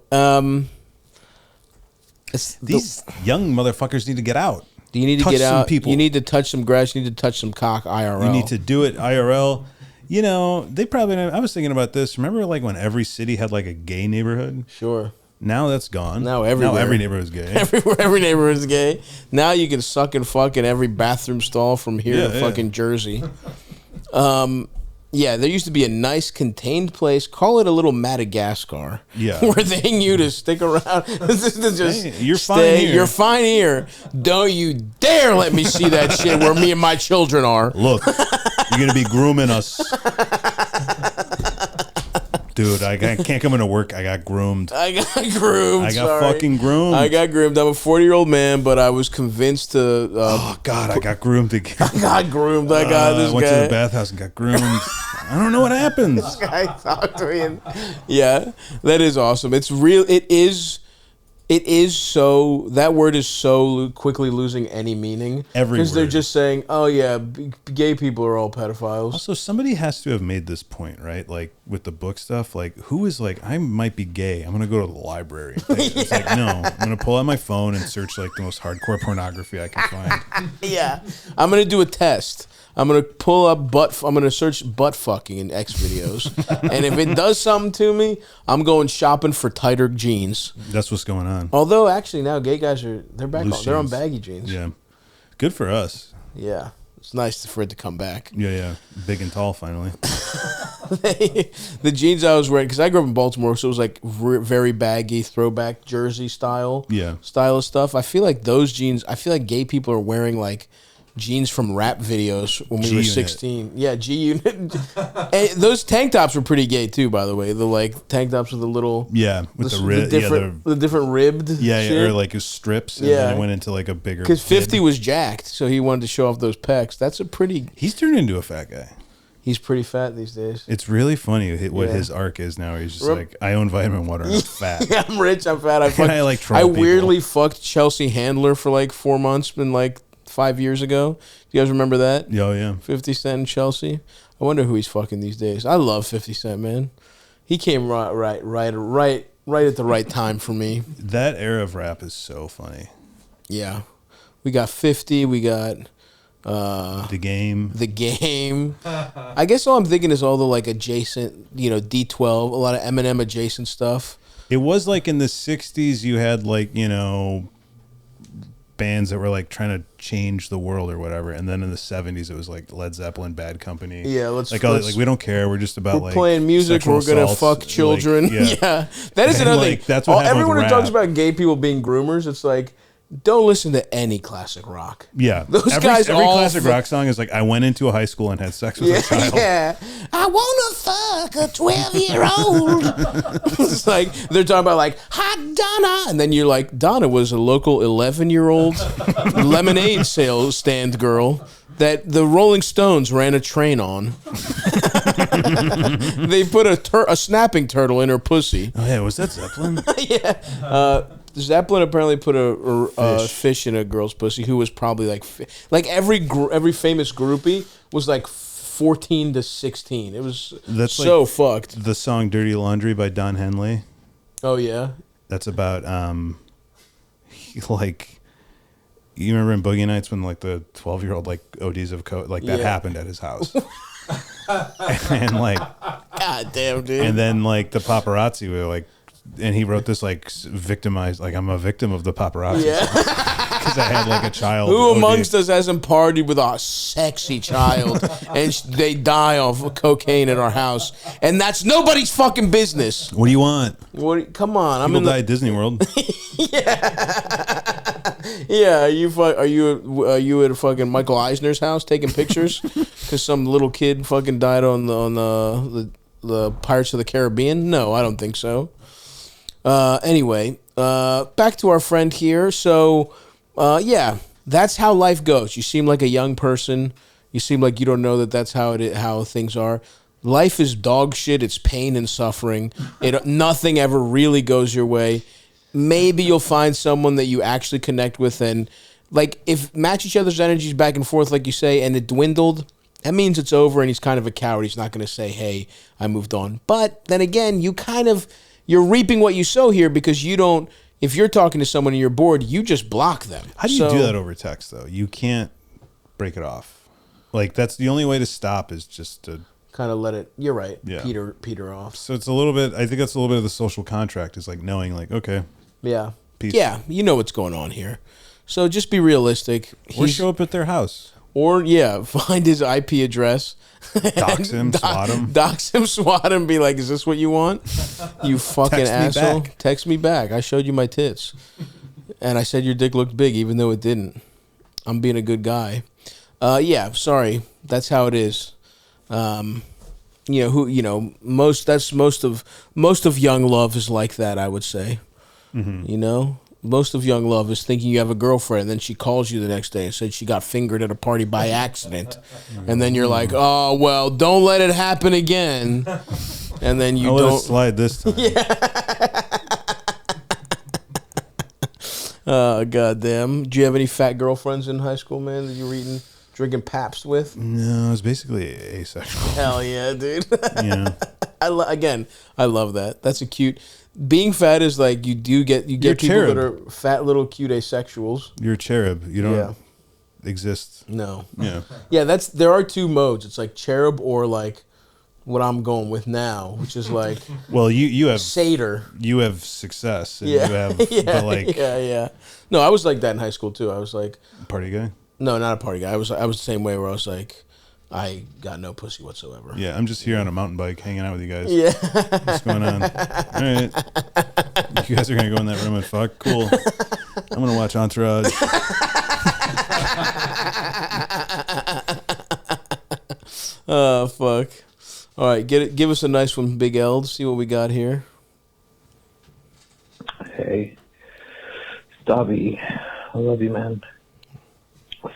These young motherfuckers need to get out. Do you need to Touch get some out? people. You need to touch some grass. You need to touch some cock IRL. You need to do it IRL. They probably. I was thinking about this. Remember, like when every city had like a gay neighborhood. Sure. Now that's gone. Now every neighborhood's gay. Every neighborhood is gay. Now you can suck and fuck in every bathroom stall from here to fucking Jersey. Yeah, there used to be a nice contained place. Call it a little Madagascar. Yeah. Where they hang you to stick around. You're fine here. You're fine here. Don't you dare let me see that shit where me and my children are. Look, you're going to be grooming us. Dude, I can't come into work. I got groomed. I got fucking groomed. I got groomed. I'm a 40-year-old man, but I was convinced to... oh, God, I got groomed again. I got groomed. I went to the bathhouse and got groomed. I don't know what happens. This guy talked to me. Yeah, that is awesome. It's real. It is so... That word is so quickly losing any meaning. Because they're just saying, oh, yeah, gay people are all pedophiles. Also, somebody has to have made this point, right? Like, with the book stuff, like, who is like, I might be gay. I'm going to go to the library. It's like, no, I'm going to pull out my phone and search, like, the most hardcore pornography I can find. Yeah. I'm going to do a test. I'm going to pull up I'm going to search butt fucking in X videos. And if it does something to me, I'm going shopping for tighter jeans. That's what's going on. Although, actually, now gay guys they're back on. They're on jeans. baggy jeans. Yeah. Good for us. Yeah. It's nice for it to come back. Yeah. Big and tall, finally. The jeans I was wearing, because I grew up in Baltimore, so it was like very baggy, throwback jersey style of stuff. I feel like those jeans, gay people are wearing like jeans from rap videos when we were 16. Yeah, G-Unit. And those tank tops were pretty gay too, by the way. The like tank tops with the little the different ribbed shit. Or like his strips. And then it went into like a bigger. Because 50 was jacked, so he wanted to show off those pecs. That's a pretty. He's turned into a fat guy. He's pretty fat these days. It's really funny what his arc is now. He's just like, I own vitamin water and I'm fat. Yeah, I'm rich, I'm fat. I weirdly fucked Chelsea Handler for like 4 months and like 5 years ago. Do you guys remember that? Oh, yeah. 50 Cent and Chelsea. I wonder who he's fucking these days. I love 50 Cent, man. He came right at the right time for me. That era of rap is so funny. Yeah. We got 50. We got... The Game. I guess all I'm thinking is all the like adjacent, D12, a lot of Eminem adjacent stuff. It was like in the 60s you had like, bands that were like trying to change the world or whatever, and then in the 70s it was like Led Zeppelin, Bad Company. Yeah, let's we don't care. We're just about we're playing music. We're gonna fuck children. Like, yeah, that is another thing. That's what everyone who talks about gay people being groomers. It's like don't listen to any classic rock. Yeah. Those every guys all classic rock song is like, I went into a high school and had sex with a child. Yeah. I want to fuck a 12-year-old. It's like, they're talking about like, hot Donna. And then you're like, Donna was a local 11-year-old lemonade sales stand girl that the Rolling Stones ran a train on. They put a snapping turtle in her pussy. Oh, yeah. Was that Zeppelin? Yeah. Zeppelin apparently put a fish in a girl's pussy who was probably like every famous groupie was like 14 to 16. It was so like fucked. The song "Dirty Laundry" by Don Henley. Oh yeah. That's about like, you remember in Boogie Nights when like the 12-year-old like ODs of coke, like that happened at his house. And like, God damn, dude. And then like the paparazzi were like, and he wrote this like victimized, like, I'm a victim of the paparazzi. Yeah. Because I had like a child. Who amongst us hasn't partied with a sexy child and they die of cocaine at our house? And that's nobody's fucking business. What do you want? Come on. People die at Disney World. Yeah. Are you at fucking Michael Eisner's house taking pictures because some little kid fucking died on the Pirates of the Caribbean? No, I don't think so. Anyway, back to our friend here. So, yeah, that's how life goes. You seem like a young person. You seem like you don't know that that's how things are. Life is dog shit. It's pain and suffering. Nothing ever really goes your way. Maybe you'll find someone that you actually connect with, and like if match each other's energies back and forth, like you say, and it dwindled. That means it's over, and he's kind of a coward. He's not going to say, "Hey, I moved on." But then again, you're reaping what you sow here because you don't. If you're talking to someone and you're bored, you just block them. How do you do that over text, though? You can't break it off. Like, that's the only way to stop is just to kind of let it. You're right. Yeah. Peter off. So it's a little bit. I think that's a little bit of the social contract. Is like knowing, like, okay, yeah, peace. Yeah, you know what's going on here. So just be realistic. Or show up at their house. Or find his IP address. Dox him, swat him. Dox him, swat him, be like, is this what you want? You fucking asshole. Text me back. I showed you my tits. And I said your dick looked big, even though it didn't. I'm being a good guy. Yeah, sorry. That's how it is. Most of young love is like that, I would say. Mm-hmm. Most of young love is thinking you have a girlfriend, and then she calls you the next day and said she got fingered at a party by accident. And then you're like, oh, well, don't let it happen again. And then you I'll don't. Let it slide this time. Yeah. Goddamn. Do you have any fat girlfriends in high school, man, that you were drinking Pabst with? No, I was basically asexual. Hell yeah, dude. Yeah. I love that. That's a cute. Being fat is like you get people cherub. that are fat little cute asexuals. You're a cherub. You don't exist. No. Yeah. Yeah, there are two modes. It's like cherub or like what I'm going with now, which is like well, you have satyr. You have success. And yeah. You have yeah. like yeah. No, I was like that in high school too. I was like party guy. No, not a party guy. I was the same way where I was like, I got no pussy whatsoever. Yeah, I'm just here on a mountain bike hanging out with you guys. Yeah. What's going on? All right. You guys are going to go in that room and fuck? Cool. I'm going to watch Entourage. Oh, fuck. All right, give us a nice one, Big L. See what we got here. Hey. Stavvy. I love you, man.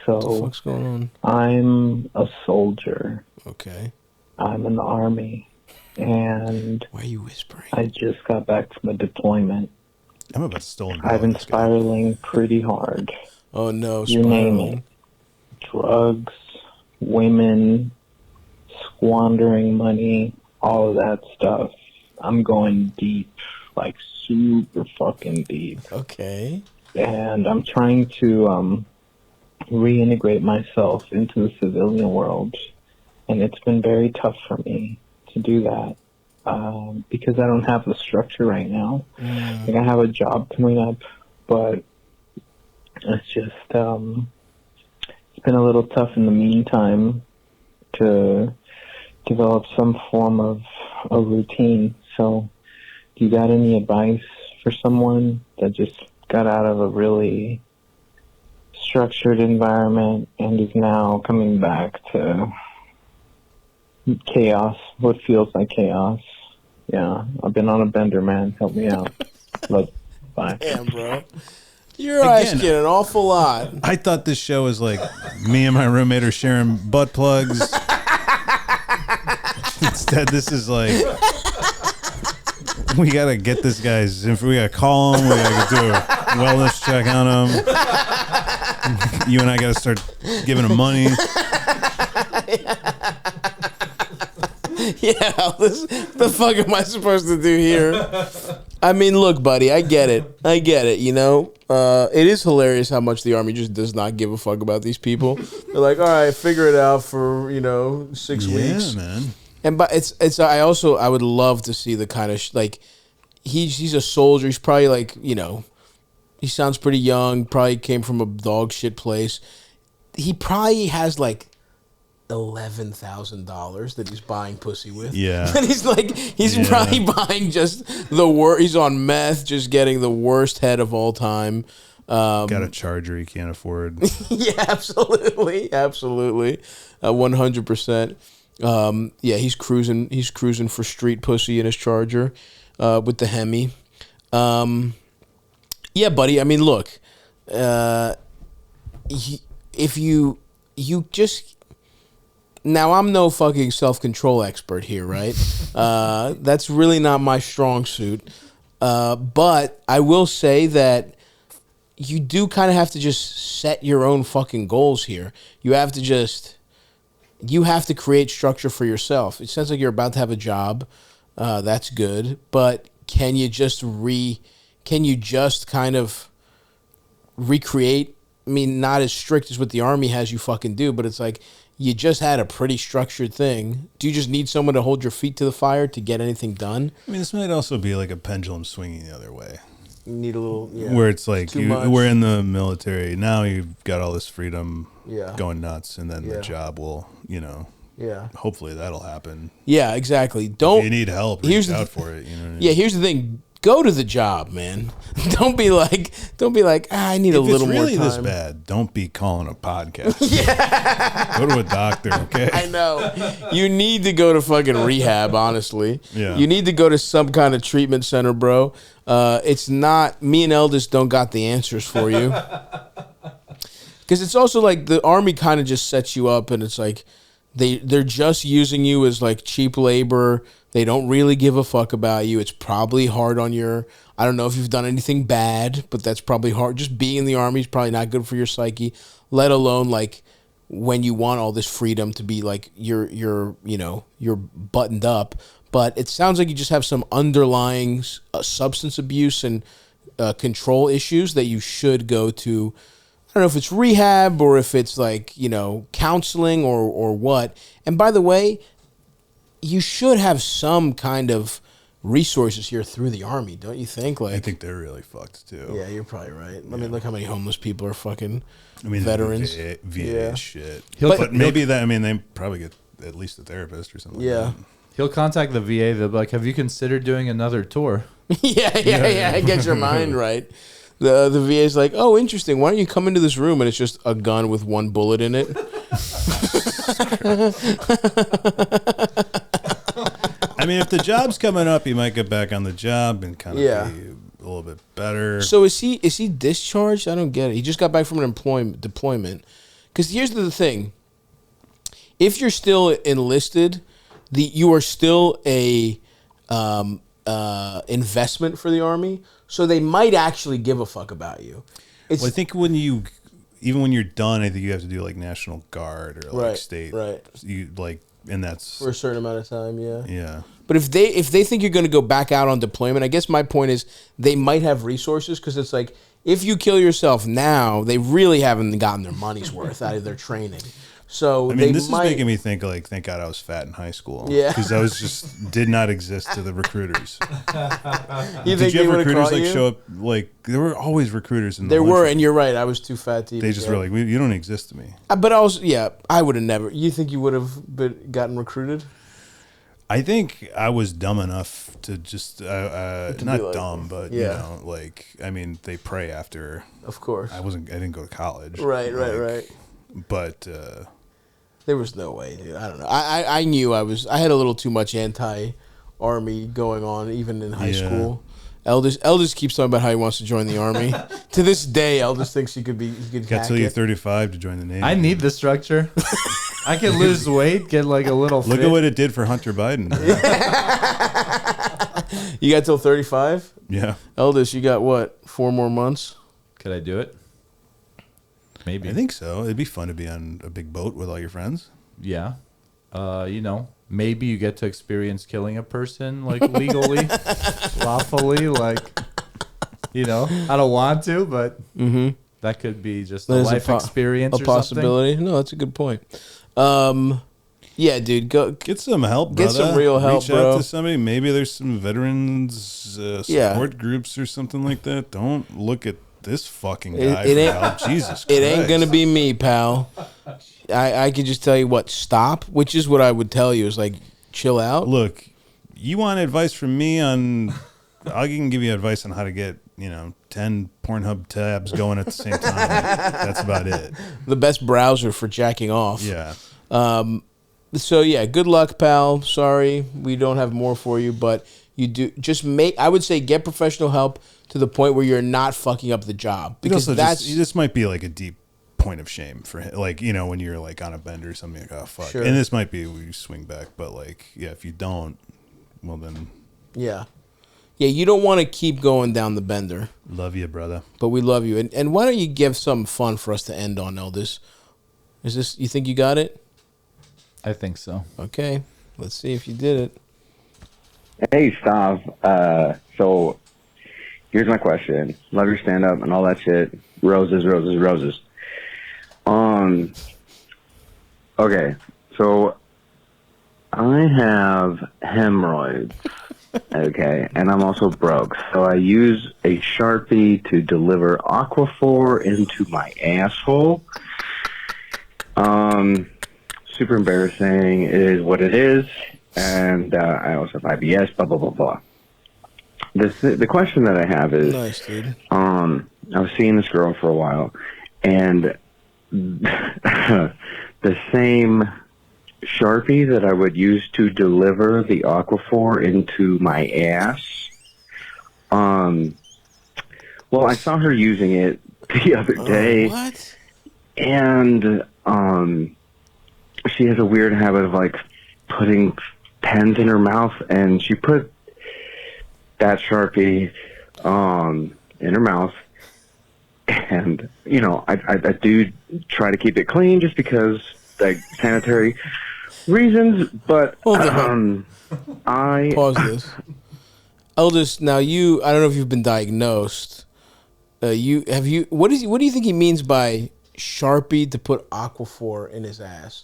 So, what the fuck's going on? I'm a soldier. Okay. I'm in the Army. And why are you whispering? I just got back from a deployment. I'm about to stolen. I've been spiraling pretty hard. Oh no, you name it. Drugs, women, squandering money, all of that stuff. I'm going deep, like super fucking deep. Okay. And I'm trying to reintegrate myself into the civilian world, and it's been very tough for me to do that because I don't have the structure right now. Like, I have a job coming up, but it's just it's been a little tough in the meantime to develop some form of a routine. So do you got any advice for someone that just got out of a really structured environment and is now coming back to chaos, what feels like chaos. Yeah, I've been on a bender, man. Help me out. But bye. Damn, bro. You're asking an awful lot. I thought this show was like me and my roommate are sharing butt plugs. Instead, this is like we gotta get this guy's info. We gotta call him. We gotta do a wellness check on him. You and I gotta start giving him money. Yeah, what the fuck am I supposed to do here? I mean, look, buddy, I get it, you know? It is hilarious how much the Army just does not give a fuck about these people. They're like, all right, figure it out for, 6 weeks. Yeah, man. And but I would love to see the kind of, like, he's a soldier. He's probably like, he sounds pretty young, probably came from a dog shit place. He probably has like $11,000 that he's buying pussy with. Yeah. And he's probably buying just the worst. He's on meth, just getting the worst head of all time. Got a charger he can't afford. Yeah, absolutely. 100%. Yeah, he's cruising for street pussy in his charger with the Hemi. Yeah, buddy. I mean, look, if you just... Now, I'm no fucking self-control expert here, right? That's really not my strong suit. But I will say that you do kind of have to just set your own fucking goals here. You have to create structure for yourself. It sounds like you're about to have a job. That's good. But can you just kind of recreate? I mean, not as strict as what the Army has you fucking do, but it's like, you just had a pretty structured thing. Do you just need someone to hold your feet to the fire to get anything done? I mean, this might also be like a pendulum swinging the other way. You need a little, where it's like we're in the military now. You've got all this freedom, going nuts, and then the job will, hopefully that'll happen. Yeah, exactly. Don't if you need help. Reach out for it. You know what I mean? Yeah, here's the thing. Go to the job, man. Don't be like, I need a little more time. If it's really this bad, don't be calling a podcast. Yeah. Go to a doctor, okay? I know. You need to go to fucking rehab, honestly. Yeah. You need to go to some kind of treatment center, bro. It's not, me and Eldest don't got the answers for you. Because it's also like the Army kind of just sets you up, and it's like they're just using you as like cheap labor. They don't really give a fuck about you. It's probably hard on I don't know if you've done anything bad, but that's probably hard. Just being in the Army is probably not good for your psyche, let alone like when you want all this freedom to be like you're buttoned up. But it sounds like you just have some underlying substance abuse and control issues that you should go to. I don't know if it's rehab or if it's like, counseling or what. And by the way, you should have some kind of resources here through the Army, don't you think? Like, I think they're really fucked too. Yeah, you're probably right. I mean, look how many homeless people are fucking veterans. VA shit. But maybe that. I mean, they probably get at least a therapist or something. Yeah. Like that. He'll contact the VA. They'll be like, "Have you considered doing another tour?" Yeah. Get your mind right. The VA's like, "Oh, interesting. Why don't you come into this room?" And it's just a gun with one bullet in it. I mean, if the job's coming up, he might get back on the job and kind of be a little bit better. So is he discharged? I don't get it. He just got back from an deployment. Because here's the thing: if you're still enlisted, you are still a investment for the Army. So they might actually give a fuck about you. Well, I think when you're done, I think you have to do like National Guard or like state. Right. You like, and that's for a certain amount of time. Yeah. Yeah. But if they think you're going to go back out on deployment, I guess my point is they might have resources, because it's like if you kill yourself now, they really haven't gotten their money's worth out of their training. So I mean, this is making me think like, thank God I was fat in high school. Yeah, because I was just did not exist to the recruiters. Did you have recruiters like show up? Like there were always recruiters in the there were, and you're right. I was too fat to. They just were like, you don't exist to me. But I was, I would have never. You think you would have gotten recruited? I think I was dumb enough to just not like, dumb, but you know, like I mean, they pray after. Of course. I didn't go to college. Right. But there was no way, dude. I don't know. I knew I had a little too much anti-army going on, even in high school. Eldest keeps talking about how he wants to join the army. To this day, Eldest thinks he could got till you're 35 to join the Navy. I need the structure. I can lose weight, get like a little. Look at what it did for Hunter Biden. You got till 35? Yeah. Eldest, you got what? 4 more months? Could I do it? Maybe. I think so. It'd be fun to be on a big boat with all your friends. Yeah. You know, maybe you get to experience killing a person like legally, lawfully. Like, you know, I don't want to, but that could be just a life experience. A possibility. No, that's a good point. Yeah, dude, go get some help, brother. Get some real help, Reach bro. out to somebody. Maybe there's some veterans support groups or something like that. Don't look at this fucking guy for help. Jesus Christ. It ain't gonna be me, pal. I could just tell you what, stop, which is what I would tell you, is like, chill out. Look, you want advice from me on, I can give you advice on how to get, 10 Pornhub tabs going at the same time. That's about it. The best browser for jacking off. Yeah. So yeah, good luck, pal. Sorry, we don't have more for you, but you do I would say get professional help to the point where you're not fucking up the job, because this might be like a deep point of shame for him. Like, when you're like on a bender or something, like, oh fuck. Sure. And this might be where you swing back, but like, yeah, if you don't, well then. Yeah. Yeah, you don't want to keep going down the bender. Love you, brother. But we love you. And why don't you give something fun for us to end on, Eldest? You think you got it? I think so. Okay. Let's see if you did it. Hey, Stav. So here's my question. Love your stand-up and all that shit. Roses, roses, roses. Okay. So I have hemorrhoids. Okay. And I'm also broke. So I use a Sharpie to deliver Aquaphor into my asshole. Super embarrassing. It is what it is. And I also have IBS, blah, blah, blah, blah. The question that I have is, nice, dude. I was seeing this girl for a while, and the same Sharpie that I would use to deliver the Aquaphor into my ass, well, I saw her using it the other day. What? And she has a weird habit of like putting pens in her mouth, and she put that Sharpie in her mouth. And I do try to keep it clean just because like sanitary reasons, but I pause this. Eldest, now I don't know if you've been diagnosed. What do you think he means by Sharpie to put Aquaphor in his ass?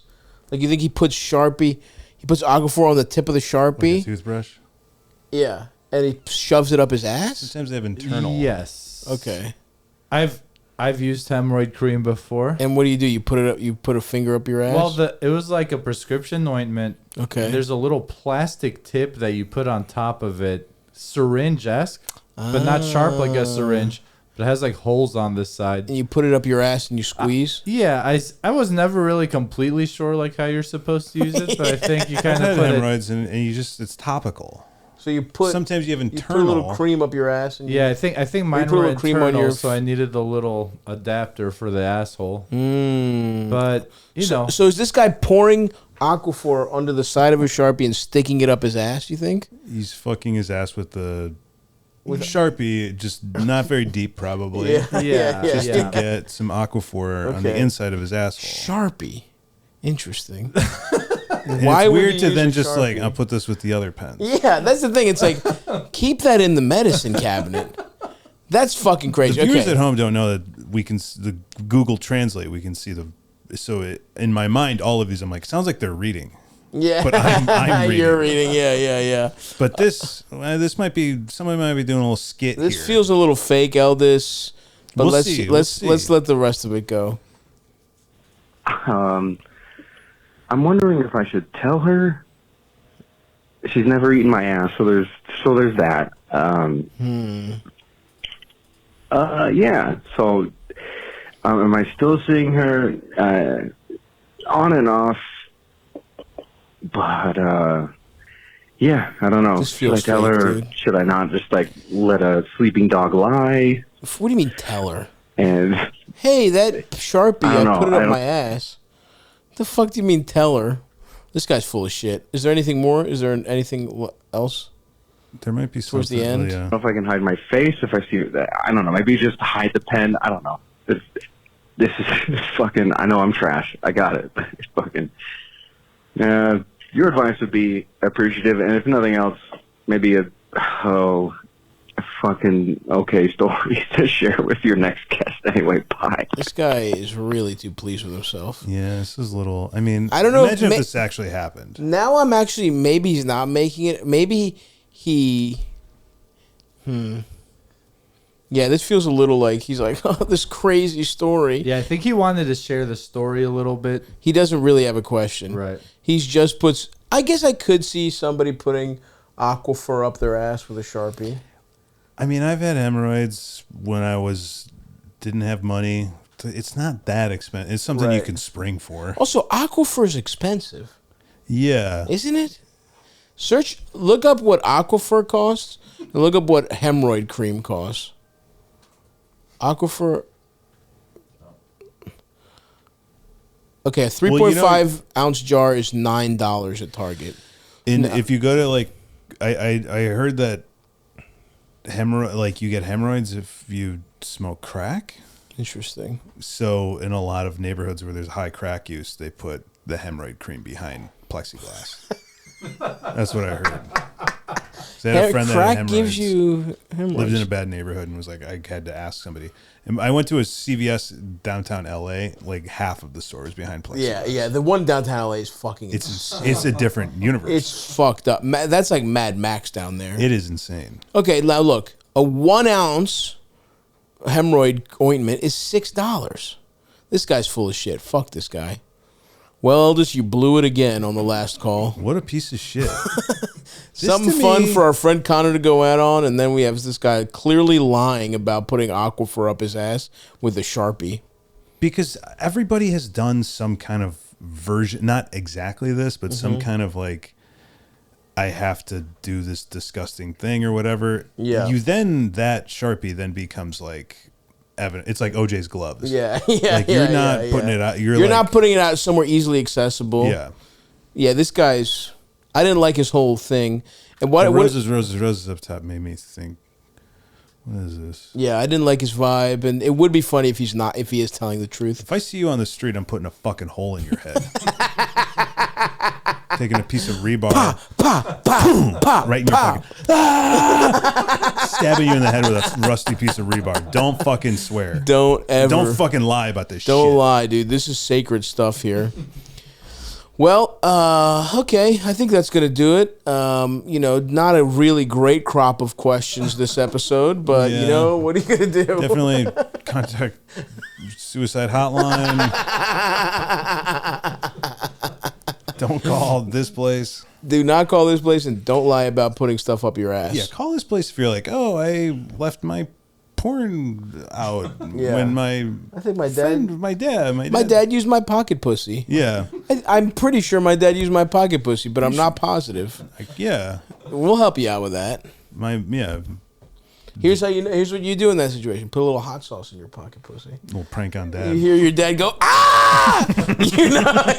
Like, you think he puts Aquaphor on the tip of the Sharpie? Like a toothbrush? Yeah. And he shoves it up his ass? Sometimes they have internal. Yes. Okay. I've used hemorrhoid cream before. And what do? You put it up? You put a finger up your ass? Well, it was like a prescription ointment. Okay. There's a little plastic tip that you put on top of it, syringe-esque, but not sharp like a syringe. But it has like holes on this side. And you put it up your ass and you squeeze? Yeah, I was never really completely sure like how you're supposed to use it, but I think you kind of put hemorrhoids and it's topical. So you put sometimes you have internal. You put a little cream up your ass. And I think mine were internal, so I needed the little adapter for the asshole. But so is this guy pouring Aquaphor under the side of a Sharpie and sticking it up his ass? You think he's fucking his ass with Sharpie, just not very deep, probably. Just to get some Aquaphor on the inside of his asshole. Sharpie, interesting. Why it's weird to then just Sharpie? Like I'll put this with the other pens. Yeah, that's the thing. It's like keep that in the medicine cabinet. That's fucking crazy. The viewers at home don't know that we can the Google Translate. We can see in my mind all of these. I'm like, sounds like they're reading. Yeah, but I'm reading. You're reading. Yeah. But this might be somebody might be doing a little skit. This feels a little fake, Eldest. But let's let the rest of it go. I'm wondering if I should tell her she's never eaten my ass, so there's that. Yeah. So, am I still seeing her on and off? But yeah, I don't know. This Should I feels tell fake, her? Or dude. should I not just like let a sleeping dog lie? What do you mean tell her? And Hey, that Sharpie, I I don't know, put it I up don't- my ass. What the fuck do you mean tell her? This guy's full of shit. Is there anything more? Is there anything else? There might be Towards the something, end? Yeah. I don't know if I can hide my face if I see that. I don't know. Maybe just hide the pen. I don't know. This is fucking. I know I'm trash. I got it. But it's fucking. Your advice would be appreciative, and if nothing else, maybe a fucking okay story to share with your next guest. Anyway, bye. This guy is really too pleased with himself. Yeah, this is a little. I mean, I don't know if Imagine if this actually happened. Now I'm actually, maybe he's not making it. Maybe he. Yeah, this feels a little like he's like, oh, this crazy story. Yeah, I think he wanted to share the story a little bit. He doesn't really have a question. Right. He's just puts. I guess I could see somebody putting Aquifer up their ass with a Sharpie. I mean, I've had hemorrhoids when I didn't have money. It's not that expensive. It's something you Right. can spring for. Also, Aquifer is expensive, Yeah. isn't it? Look up what Aquifer costs, and look up what hemorrhoid cream costs. Aquifer. Okay, a 3.5 ounce jar is $9 at Target. And if you go to like, I heard that you get hemorrhoids if you smoke crack. Interesting. So in a lot of neighborhoods where there's high crack use, they put the hemorrhoid cream behind plexiglass. That's what I heard. So I had a friend that had Crack gives hemorrhoids, you hemorrhoids. lived in a bad neighborhood, and was like, I had to ask somebody. And I went to a CVS downtown LA. Like half of the store was behind plexiglass. Yeah. The one downtown LA is fucking. It's a different universe. It's fucked up. That's like Mad Max down there. It is insane. Okay, now look, a 1 ounce hemorrhoid ointment is $6. This guy's full of shit. Fuck this guy. Well, Eldest, you blew it again on the last call. What a piece of shit. Something fun for our friend Connor to go out on, and then we have this guy clearly lying about putting Aquifer up his ass with a Sharpie. Because everybody has done some kind of version, not exactly this, but some kind of like, I have to do this disgusting thing or whatever. Yeah. That Sharpie then becomes like evident. It's like OJ's gloves. Yeah. Like you're not putting it out. You're like, not putting it out somewhere easily accessible. Yeah. Yeah, this guy's. I didn't like his whole thing. And what? The roses up top made me think, what is this? Yeah, I didn't like his vibe, and it would be funny if he is telling the truth. If I see you on the street, I'm putting a fucking hole in your head. Taking a piece of rebar. Right in your fucking. Stabbing you in the head with a rusty piece of rebar. Don't fucking swear. Don't fucking lie about this shit. Don't lie, dude. This is sacred stuff here. Well, okay. I think that's going to do it. Not a really great crop of questions this episode, but, Yeah. what are you going to do? Definitely contact suicide hotline. Don't call this place. Do not call this place, and don't lie about putting stuff up your ass. Yeah, call this place if you're like, oh, I left my porn out Yeah. when my I think my dad used my pocket pussy. Yeah. I'm pretty sure my dad used my pocket pussy, but I'm not positive. Yeah. We'll help you out with that. Here's what you do in that situation. Put a little hot sauce in your pocket pussy. Little prank on You dad. hear your dad go, ah!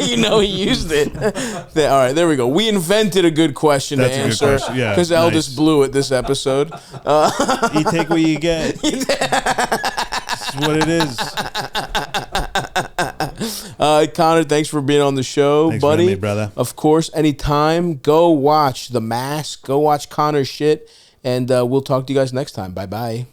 you know he used it. All right, there we go. We invented a good question That's to a good answer. question. Yeah, Because Eldest nice. blew it this episode. You take what you get. That's what it is. Connor, thanks for being on the show, Thanks for buddy. having me, brother. Of course, anytime. Go watch The Mask. Go watch Connor's shit. And we'll talk to you guys next time. Bye-bye.